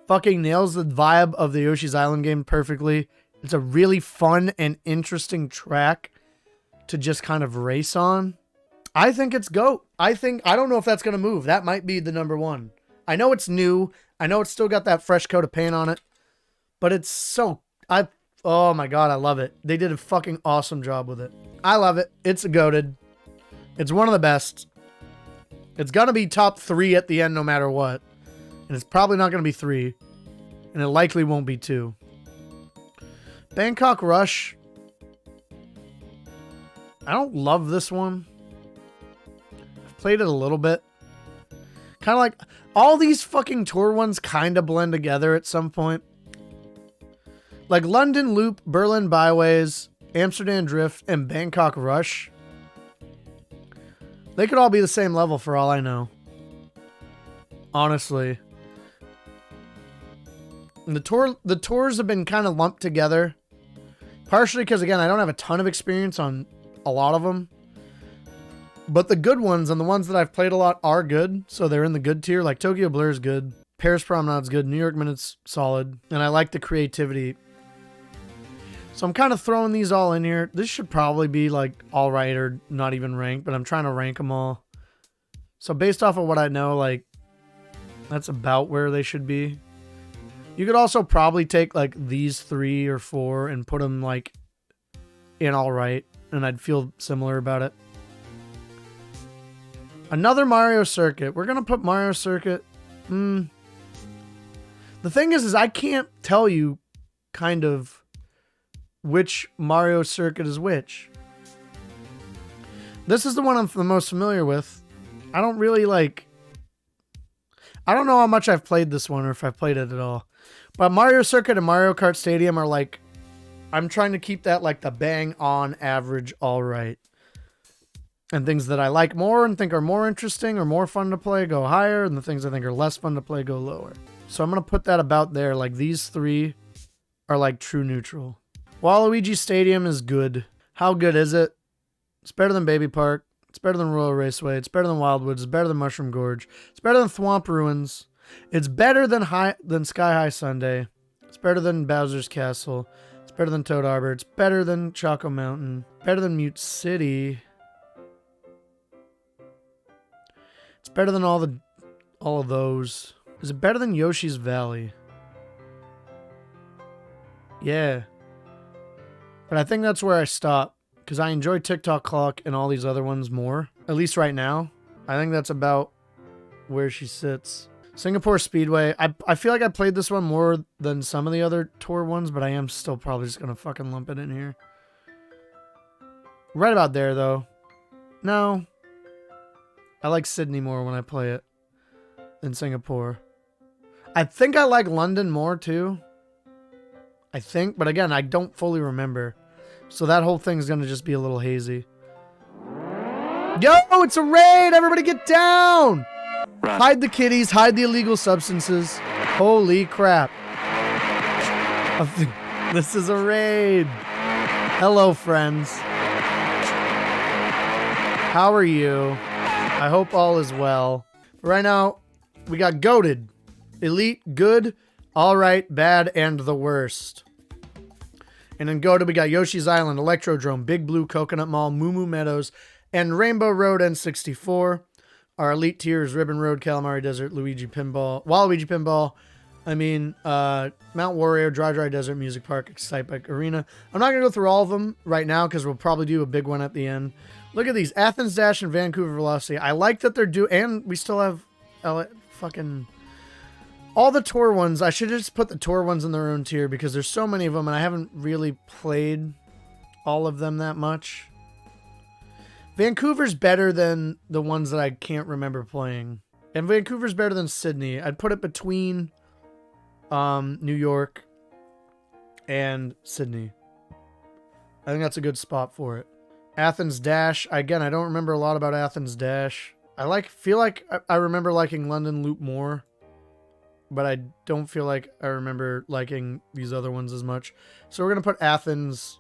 fucking nails the vibe of the Yoshi's Island game perfectly. It's a really fun and interesting track to just kind of race on. I think it's GOAT. I don't know if that's going to move. That might be the number one. I know it's new. I know it's still got that fresh coat of paint on it. But it's so... oh my god, I love it. They did a fucking awesome job with it. I love it. It's GOATed. It's one of the best. It's going to be top 3 at the end no matter what. And it's probably not going to be 3. And it likely won't be 2. Bangkok Rush. I don't love this one. I've played it a little bit. Kind of like... all these fucking tour ones kind of blend together at some point. Like London Loop, Berlin Byways, Amsterdam Drift, and Bangkok Rush. They could all be the same level for all I know. Honestly. And the tours have been kind of lumped together. Partially because, again, I don't have a ton of experience on a lot of them. But the good ones and the ones that I've played a lot are good. So they're in the good tier. Like Tokyo Blur is good. Paris Promenade's good. New York Minute's solid. And I like the creativity. So I'm kind of throwing these all in here. This should probably be like all right or not even ranked. But I'm trying to rank them all. So based off of what I know, like, that's about where they should be. You could also probably take like these 3 or 4 and put them like in all right. And I'd feel similar about it. Another Mario Circuit. We're going to put Mario Circuit. The thing is I can't tell you kind of which Mario Circuit is which. This is the one I'm the most familiar with. I don't really like... I don't know how much I've played this one or if I've played it at all. But Mario Circuit and Mario Kart Stadium are like... I'm trying to keep that like the bang on average all right. And things that I like more and think are more interesting or more fun to play go higher. And the things I think are less fun to play go lower. So I'm going to put that about there. Like these 3 are like true neutral. Waluigi Stadium is good. How good is it? It's better than Baby Park. It's better than Royal Raceway. It's better than Wildwoods. It's better than Mushroom Gorge. It's better than Thwomp Ruins. It's better than Sky High Sundae. It's better than Bowser's Castle. It's better than Toad Harbor. It's better than Choco Mountain. Better than Mute City. It's better than all of those. Is it better than Yoshi's Valley? Yeah. But I think that's where I stop. Because I enjoy TikTok Clock and all these other ones more. At least right now. I think that's about where she sits. Singapore Speedway. I feel like I played this one more than some of the other tour ones, but I am still probably just going to fucking lump it in here. Right about there, though. No. I like Sydney more when I play it than Singapore. I think I like London more, too. I think, but again, I don't fully remember. So that whole thing is going to just be a little hazy. Yo, it's a raid! Everybody get down! Run. Hide the kitties, hide the illegal substances. Holy crap. This is a raid. Hello, friends. How are you? I hope all is well. Right now, we got goated. Elite, good, alright, bad, and the worst. And in goated, we got Yoshi's Island, Electrodrome, Big Blue, Coconut Mall, Moo Moo Meadows, and Rainbow Road N64. Our elite tier is Ribbon Road, Calamari Desert, Waluigi Pinball. Mount Warrior, Dry Desert, Music Park, Excite Bike Arena. I'm not going to go through all of them right now because we'll probably do a big one at the end. Look at these. Athens Dash and Vancouver Velocity. I like that they're and we still have all the tour ones. I should just put the tour ones in their own tier because there's so many of them and I haven't really played all of them that much. Vancouver's better than the ones that I can't remember playing. And Vancouver's better than Sydney. I'd put it between New York and Sydney. I think that's a good spot for it. Athens Dash. Again, I don't remember a lot about Athens Dash. Feel like I remember liking London Loop more. But I don't feel like I remember liking these other ones as much. So we're going to put Athens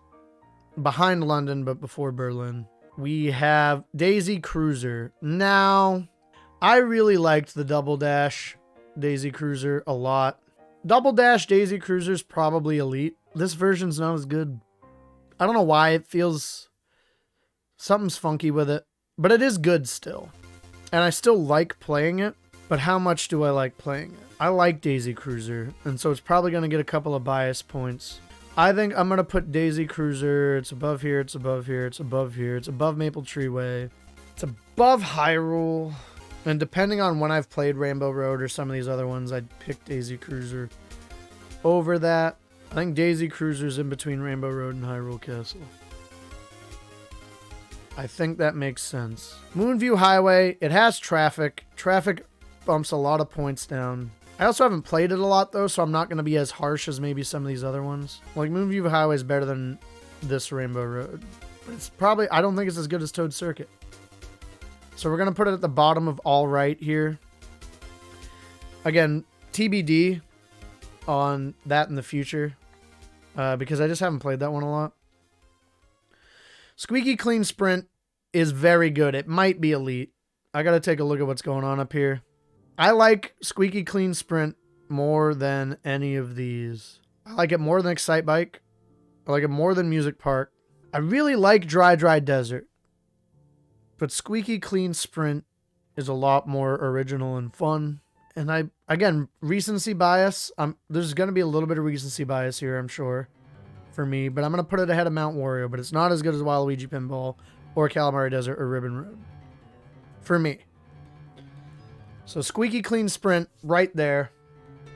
behind London, but before Berlin. We have Daisy Cruiser. Now, I really liked the Double Dash Daisy Cruiser a lot. Double Dash Daisy Cruiser is probably elite. This version's not as good. I don't know why. It feels... something's funky with it. But it is good still. And I still like playing it. But how much do I like playing it? I like Daisy Cruiser. And so it's probably going to get a couple of bias points. I think I'm going to put Daisy Cruiser. It's above here. It's above here. It's above here. It's above Maple Treeway. It's above Hyrule. And depending on when I've played Rainbow Road or some of these other ones, I'd pick Daisy Cruiser over that. I think Daisy Cruiser's in between Rainbow Road and Hyrule Castle. I think that makes sense. Moonview Highway. It has traffic. Traffic bumps a lot of points down. I also haven't played it a lot, though, so I'm not going to be as harsh as maybe some of these other ones. Like, Moonview Highway is better than this Rainbow Road. But it's probably... I don't think it's as good as Toad Circuit. So we're going to put it at the bottom of all right here. Again, TBD on that in the future. Because I just haven't played that one a lot. Squeaky Clean Sprint is very good. It might be elite. I got to take a look at what's going on up here. I like Squeaky Clean Sprint more than any of these. I like it more than Excite Bike. I like it more than Music Park. I really like Dry Desert. But Squeaky Clean Sprint is a lot more original and fun. And again, recency bias. There's going to be a little bit of recency bias here, I'm sure, for me. But I'm going to put it ahead of Mount Wario. But it's not as good as Waluigi Pinball or Calamari Desert or Ribbon Road. For me. So Squeaky Clean Sprint right there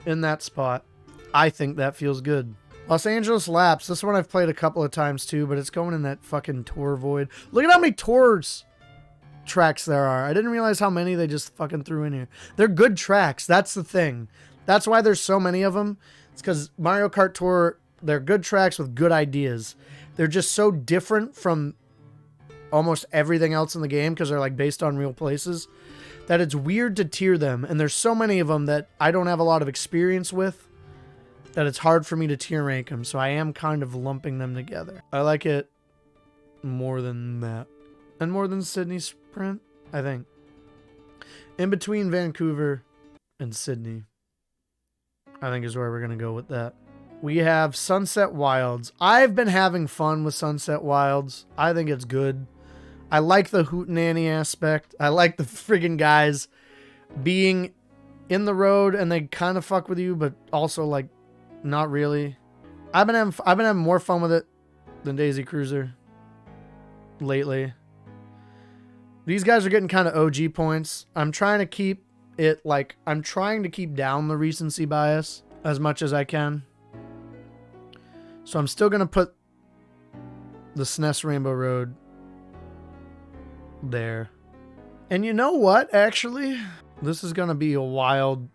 in that spot. I think that feels good. Los Angeles Laps. This one I've played a couple of times too, but it's going in that fucking tour void. Look at how many tours tracks there are. I didn't realize how many they just fucking threw in here. They're good tracks. That's the thing. That's why there's so many of them. It's because Mario Kart Tour, they're good tracks with good ideas. They're just so different from almost everything else in the game because they're like based on real places that it's weird to tier them. And there's so many of them that I don't have a lot of experience with that it's hard for me to tier rank them. So I am kind of lumping them together. I like it more than that. And more than Sydney footprint, I think. In between Vancouver and Sydney, I think is where we're going to go with that. We have Sunset Wilds. I've been having fun with Sunset Wilds. I think it's good. I like the hootenanny aspect. I like the friggin' guys being in the road and they kind of fuck with you, but also like not really. I've been having more fun with it than Daisy Cruiser lately. These guys are getting kind of OG points. I'm trying to keep down the recency bias as much as I can. So I'm still going to put the SNES Rainbow Road there. And you know what, actually? This is going to be a wild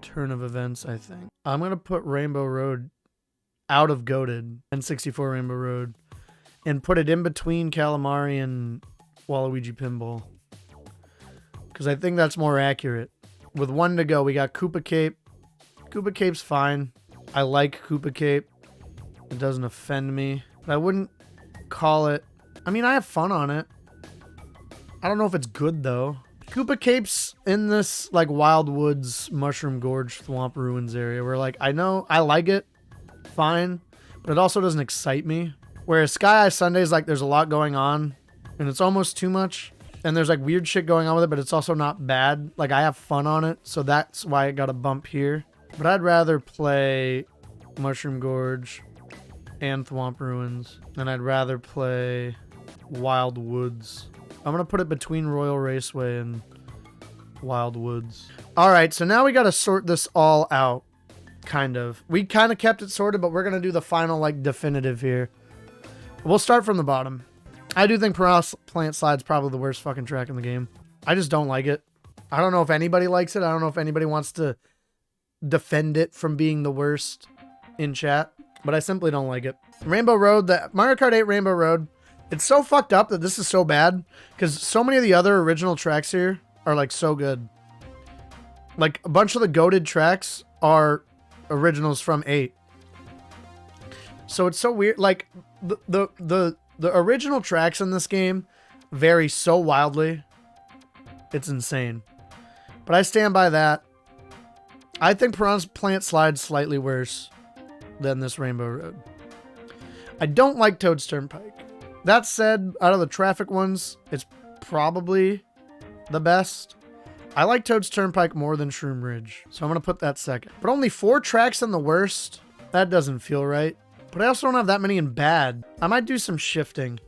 turn of events, I think. I'm going to put Rainbow Road out of Goated and 64 Rainbow Road and put it in between Calamari and Waluigi Pinball. Because I think that's more accurate. With one to go, we got Koopa Cape. Koopa Cape's fine. I like Koopa Cape. It doesn't offend me. But I wouldn't call it... I mean, I have fun on it. I don't know if it's good, though. Koopa Cape's in this, like, Wild Woods, Mushroom Gorge, Thwomp Ruins area where, like, I know I like it. Fine. But it also doesn't excite me. Whereas Sky High Sundays, like, there's a lot going on. And it's almost too much. And there's, like, weird shit going on with it, but it's also not bad. Like, I have fun on it. So that's why it got a bump here. But I'd rather play Mushroom Gorge and Thwomp Ruins. And I'd rather play Wild Woods. I'm going to put it between Royal Raceway and Wild Woods. All right, so now we got to sort this all out, kind of. We kind of kept it sorted, but we're going to do the final, like, definitive here. We'll start from the bottom. I do think Piranha Plant Slide's probably the worst fucking track in the game. I just don't like it. I don't know if anybody likes it. I don't know if anybody wants to defend it from being the worst in chat, but I simply don't like it. Rainbow Road, the Mario Kart 8 Rainbow Road, it's so fucked up that this is so bad because so many of the other original tracks here are like so good. Like a bunch of the goated tracks are originals from 8. So it's so weird. Like the original tracks in this game vary so wildly. It's insane. But I stand by that. I think Piranha Plant Slide's slightly worse than this Rainbow Road. I don't like Toad's Turnpike. That said, out of the traffic ones, it's probably the best. I like Toad's Turnpike more than Shroom Ridge, so I'm going to put that second. But only 4 tracks in the worst? That doesn't feel right. But I also don't have that many in bad. I might do some shifting.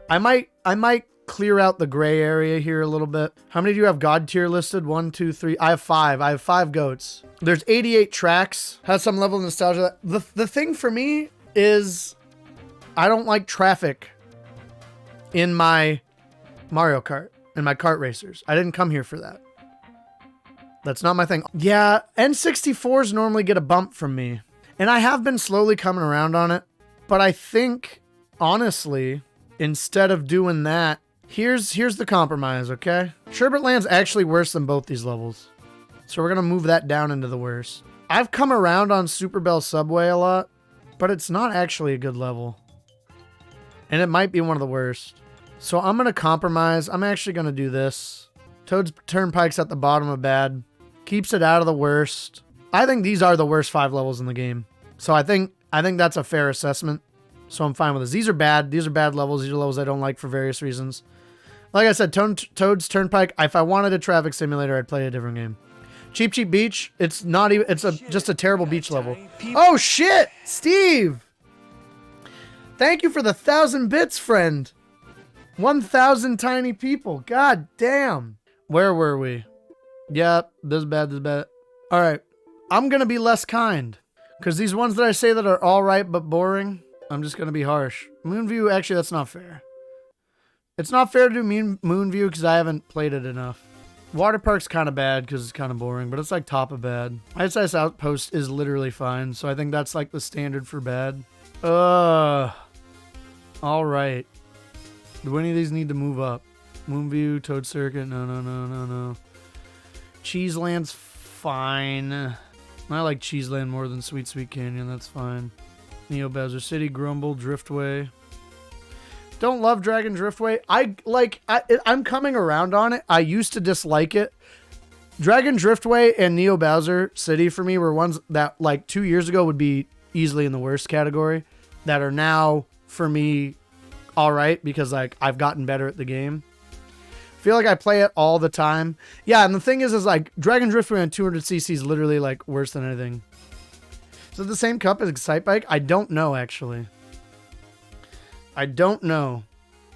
I might clear out the gray area here a little bit. How many do you have God tier listed? 1, 2, 3. I have 5. I have 5 goats. There's 88 tracks. Has some level of nostalgia. The thing for me is I don't like traffic in my Mario Kart and my kart racers. I didn't come here for that. That's not my thing. Yeah, N64s normally get a bump from me. And I have been slowly coming around on it. But I think, honestly, instead of doing that, here's the compromise, okay? Sherbet Land's actually worse than both these levels. So we're going to move that down into the worst. I've come around on Super Bell Subway a lot, but it's not actually a good level. And it might be one of the worst. So I'm going to compromise. I'm actually going to do this. Toad's Turnpike's at the bottom of bad. Keeps it out of the worst. I think these are the worst 5 levels in the game. So I think that's a fair assessment. So I'm fine with this. These are bad. These are bad levels. These are levels I don't like for various reasons. Like I said, Toad's Turnpike, if I wanted a traffic simulator, I'd play a different game. Cheap Cheap Beach, it's not even, it's just a terrible beach level. Oh shit, Steve! Thank you for the 1,000 bits, friend. 1,000 tiny people. God damn. Where were we? Yep, this is bad, this is bad. All right, I'm going to be less kind. Because these ones that I say that are all right but boring, I'm just going to be harsh. Moonview, actually, that's not fair. It's not fair to do Moonview because I haven't played it enough. Water Park's kind of bad because it's kind of boring, but it's like top of bad. Ice Ice Outpost is literally fine, so I think that's like the standard for bad. All right. Do any of these need to move up? Moonview, Toad Circuit, no. Cheeseland's fine. I like Cheeseland more than Sweet Sweet Canyon, that's fine. Neo Bowser City, Grumble, Driftway. Don't love Dragon Driftway. I'm coming around on it. I used to dislike it. Dragon Driftway and Neo Bowser City for me were ones that like 2 years ago would be easily in the worst category, that are now for me all right because like I've gotten better at the game. Feel like I play it all the time. Yeah, and the thing is like Dragon Driftway on 200cc is literally like worse than anything. Is it the same cup as Excite Bike? I don't know, actually. I don't know.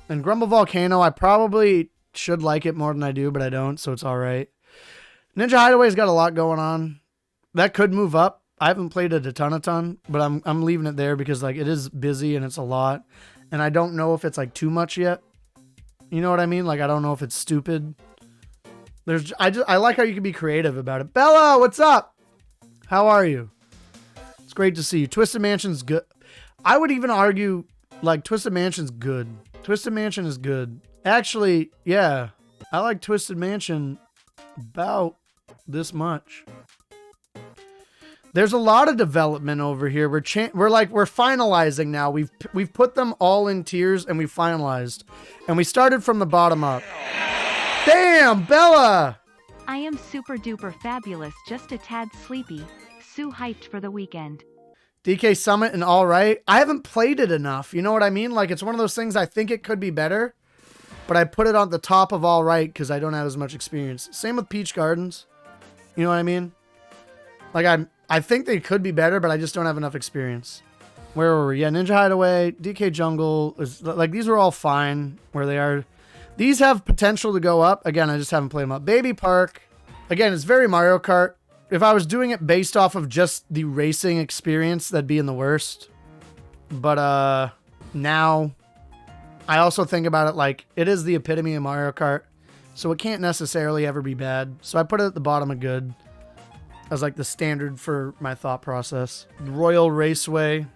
And Grumble Volcano, I probably should like it more than I do, but I don't, so it's all right. Ninja Hideaway's got a lot going on. That could move up. I haven't played it a ton, but I'm leaving it there because like it is busy and it's a lot. And I don't know if it's like too much yet. You know what I mean? Like I don't know if it's stupid. I like how you can be creative about it. Bella, what's up? How are you? It's great to see you. Twisted Mansion's good. I would even argue like Twisted Mansion's good. Twisted Mansion is good. Actually, yeah. I like Twisted Mansion about this much. There's a lot of development over here. We're finalizing now. We've put them all in tiers and we finalized. And we started from the bottom up. Damn, Bella! I am super duper fabulous, just a tad sleepy. Sue hyped for the weekend. DK Summit and all right. I haven't played it enough. You know what I mean? Like it's one of those things I think it could be better, but I put it on the top of all right because I don't have as much experience. Same with Peach Gardens. You know what I mean? Like I think they could be better, but I just don't have enough experience. Where were we? Yeah, Ninja Hideaway, DK Jungle is like these are all fine where they are. These have potential to go up. Again, I just haven't played them up. Baby Park. Again, it's very Mario Kart. If I was doing it based off of just the racing experience, that'd be in the worst. But now I also think about it like it is the epitome of Mario Kart. So it can't necessarily ever be bad. So I put it at the bottom of good as like the standard for my thought process. Royal Raceway,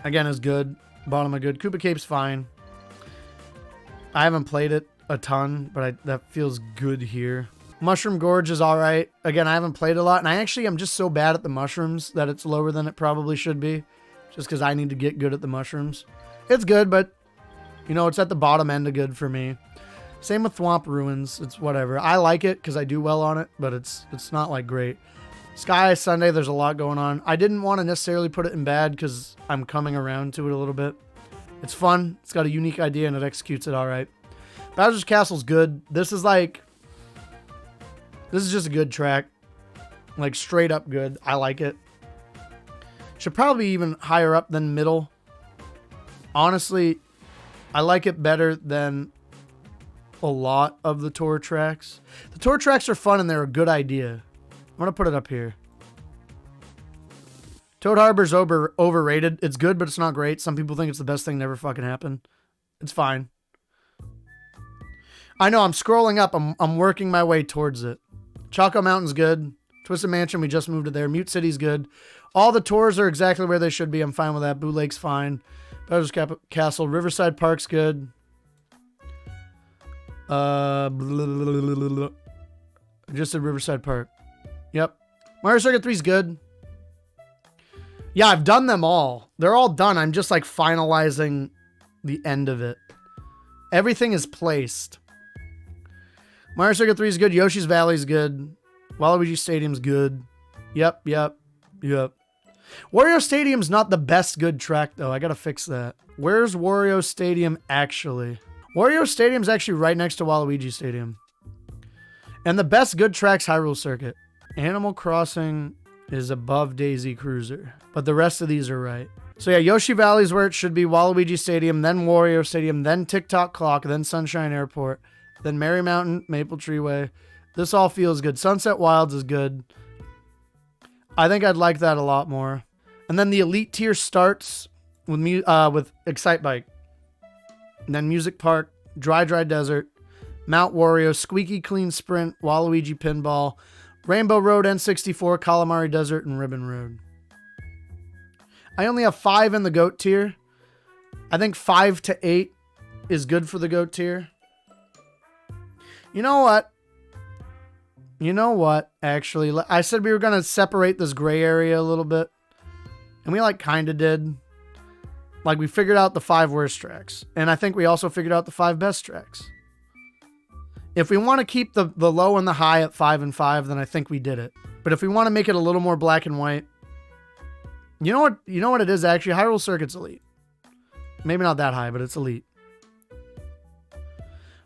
again, is good. Bottom of good. Koopa Cape's fine. I haven't played it a ton, but that feels good here. Mushroom Gorge is all right. Again, I haven't played a lot, and I'm just so bad at the mushrooms that it's lower than it probably should be, just because I need to get good at the mushrooms. It's good, but, you know, it's at the bottom end of good for me. Same with Thwomp Ruins. It's whatever. I like it because I do well on it, but it's not, like, great. Sky Sunday, there's a lot going on. I didn't want to necessarily put it in bad because I'm coming around to it a little bit. It's fun. It's got a unique idea, and it executes it all right. Bowser's Castle's good. This is just a good track. Like, straight up good. I like it. Should probably be even higher up than middle. Honestly, I like it better than a lot of the tour tracks. The tour tracks are fun and they're a good idea. I'm going to put it up here. Toad Harbor's overrated. It's good, but it's not great. Some people think it's the best thing that ever fucking happened. It's fine. I know, I'm scrolling up. I'm working my way towards it. Choco Mountain's good. Twisted Mansion, we just moved to there. Mute City's good. All the tours are exactly where they should be. I'm fine with that. Boo Lake's fine. Bowser's Castle. Riverside Park's good. Just at Riverside Park. Yep. Mario Circuit 3's good. Yeah, I've done them all. They're all done. I'm just like finalizing the end of it. Everything is placed. Mario Circuit 3 is good. Yoshi's Valley's good. Waluigi Stadium's good. Yep. Wario Stadium's not the best good track, though. I gotta fix that. Where's Wario Stadium actually? Wario Stadium's actually right next to Waluigi Stadium. And the best good track's Hyrule Circuit. Animal Crossing is above Daisy Cruiser. But the rest of these are right. So yeah, Yoshi Valley's where it should be. Waluigi Stadium, then Wario Stadium, then Tick-Tock Clock, then Sunshine Airport. Then Merry Mountain, Maple Tree Way. This all feels good. Sunset Wilds is good. I think I'd like that a lot more. And then the elite tier starts with Excite Bike. And then Music Park, Dry Desert, Mount Wario, Squeaky Clean Sprint, Waluigi Pinball, Rainbow Road, N64, Calamari Desert, and Ribbon Road. I only have 5 in the GOAT tier. I think 5 to 8 is good for the GOAT tier. You know what? Actually, I said we were going to separate this gray area a little bit. And we kind of did. Like, we figured out the 5 worst tracks. And I think we also figured out the 5 best tracks. If we want to keep the low and the high at 5 and 5, then I think we did it. But if we want to make it a little more black and white, you know what it is actually? Hyrule Circuit's elite. Maybe not that high, but it's elite.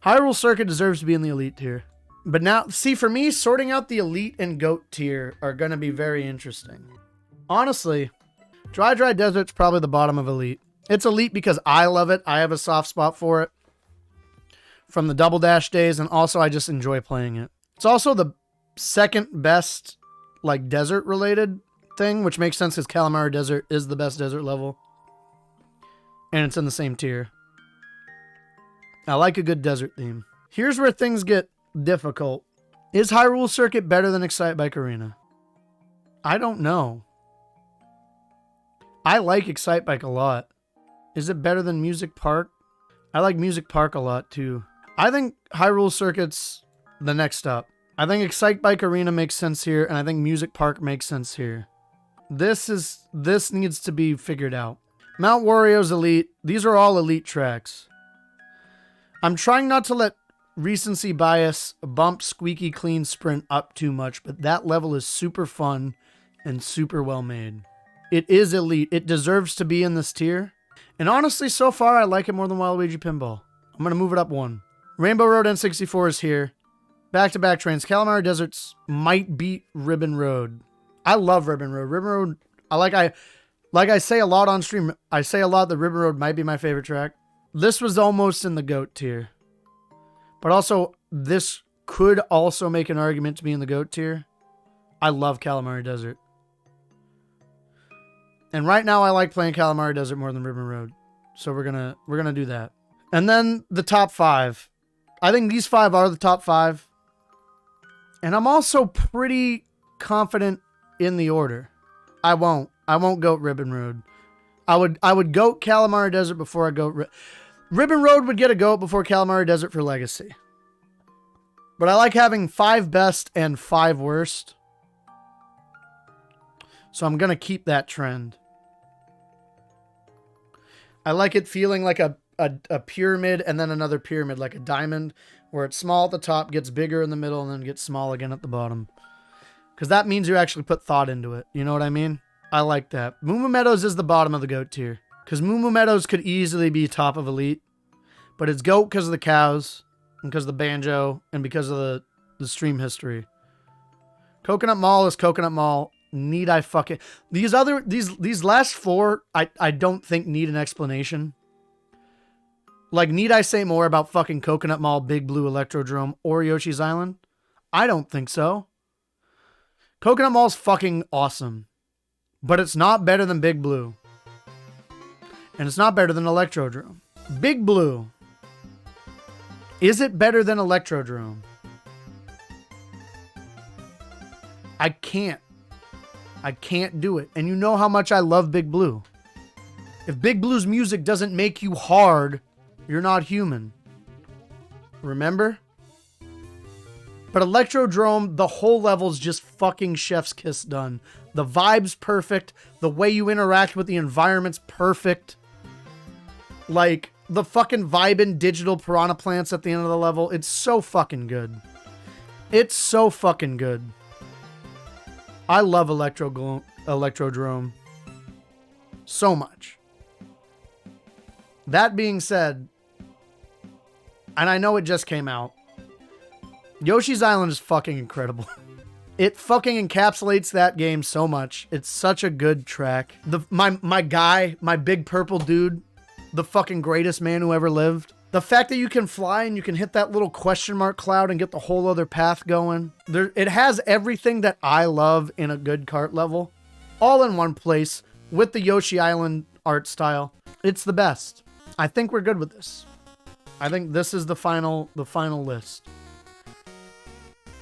Hyrule Circuit deserves to be in the elite tier. But now, see, for me, sorting out the elite and GOAT tier are going to be very interesting. Honestly, Dry Desert's probably the bottom of elite. It's elite because I love it. I have a soft spot for it from the Double Dash days, and also I just enjoy playing it. It's also the second best, like, desert-related thing, which makes sense because Kalimari Desert is the best desert level. And it's in the same tier. I like a good desert theme. Here's where things get difficult. Is Hyrule Circuit better than Excite Bike Arena? I don't know. I like Excite Bike a lot. Is it better than Music Park? I like Music Park a lot too. I think Hyrule Circuit's the next up. I think Excite Bike Arena makes sense here, and I think Music Park makes sense here. This needs to be figured out. Mount Wario's elite. These are all elite tracks. I'm trying not to let recency bias bump Squeaky Clean Sprint up too much, but that level is super fun and super well made. It is elite. It deserves to be in this tier. And honestly, so far, I like it more than Waluigi Pinball. I'm going to move it up 1. Rainbow Road N64 is here. Back-to-back trains. Kalimari Deserts might beat Ribbon Road. I love Ribbon Road. Ribbon Road, I say a lot on stream. I say a lot that Ribbon Road might be my favorite track. This was almost in the GOAT tier. But also, this could also make an argument to be in the GOAT tier. I love Kalimari Desert. And right now I like playing Kalimari Desert more than Ribbon Road. So we're gonna do that. And then the top 5. I think these 5 are the top 5. And I'm also pretty confident in the order. I won't GOAT Ribbon Road. I would GOAT Kalimari Desert before I GOAT Ribbon Road would get a GOAT before Kalimari Desert for Legacy. But I like having 5 best and 5 worst. So I'm going to keep that trend. I like it feeling like a pyramid and then another pyramid, like a diamond, where it's small at the top, gets bigger in the middle, and then gets small again at the bottom. Because that means you actually put thought into it. You know what I mean? I like that. Moo Moo Meadows is the bottom of the GOAT tier. Because Moo Moo Meadows could easily be top of elite. But it's GOAT because of the cows, and because of the banjo, and because of the stream history. Coconut Mall is Coconut Mall. Need I fuck it? These last 4, I don't think need an explanation. Like, need I say more about fucking Coconut Mall, Big Blue, Electrodrome, or Yoshi's Island? I don't think so. Coconut Mall's fucking awesome. But it's not better than Big Blue. And it's not better than Electrodrome. Big Blue. Is it better than Electrodrome? I can't do it. And you know how much I love Big Blue. If Big Blue's music doesn't make you hard, you're not human. Remember? But Electrodrome, the whole level's just fucking chef's kiss done. The vibe's perfect. The way you interact with the environment's perfect. Like, the fucking vibin' digital piranha plants at the end of the level. It's so fucking good. It's so fucking good. I love Electrodrome so much. That being said, and I know it just came out, Yoshi's Island is fucking incredible. It fucking encapsulates that game so much. It's such a good track. My guy, my big purple dude, the fucking greatest man who ever lived. The fact that you can fly and you can hit that little question mark cloud and get the whole other path going. It has everything that I love in a good kart level. All in one place with the Yoshi Island art style. It's the best. I think we're good with this. I think this is the final list.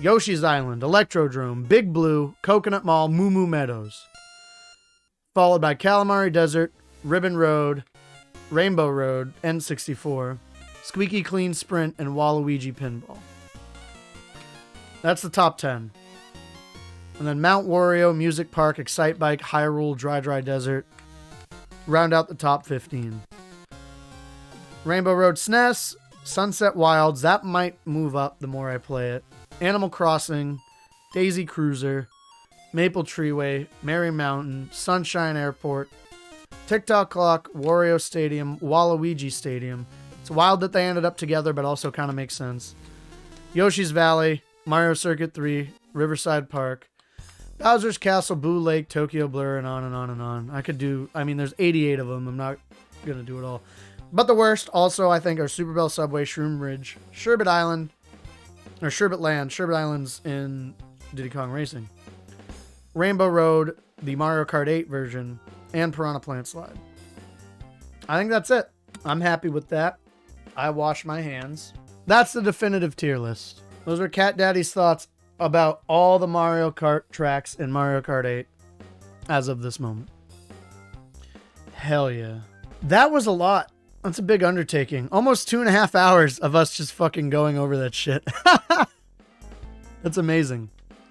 Yoshi's Island, Electrodrome, Big Blue, Coconut Mall, Moo Moo Meadows. Followed by Kalimari Desert, Ribbon Road, Rainbow Road, N64, Squeaky Clean Sprint, and Waluigi Pinball. That's the top 10. And then Mount Wario, Music Park, Excite Bike, Hyrule, Dry Desert, round out the top 15. Rainbow Road SNES, Sunset Wilds, that might move up the more I play it. Animal Crossing, Daisy Cruiser, Maple Treeway, Merry Mountain, Sunshine Airport, TikTok Clock, Wario Stadium, Waluigi Stadium. It's wild that they ended up together, but also kind of makes sense. Yoshi's Valley, Mario Circuit 3, Riverside Park, Bowser's Castle, Boo Lake, Tokyo Blur, and on and on and on. There's 88 of them. I'm not going to do it all. But the worst also, I think, are Super Bell Subway, Shroom Ridge, Sherbet Island, or Sherbet Land. Sherbet Island's in Diddy Kong Racing. Rainbow Road, the Mario Kart 8 version, and Piranha Plant Slide. I think that's it. I'm happy with that. I wash my hands. That's the definitive tier list. Those are Cat Daddy's thoughts about all the Mario Kart tracks in Mario Kart 8 as of this moment. Hell yeah. That was a lot. That's a big undertaking. Almost 2.5 hours of us just fucking going over that shit. That's amazing.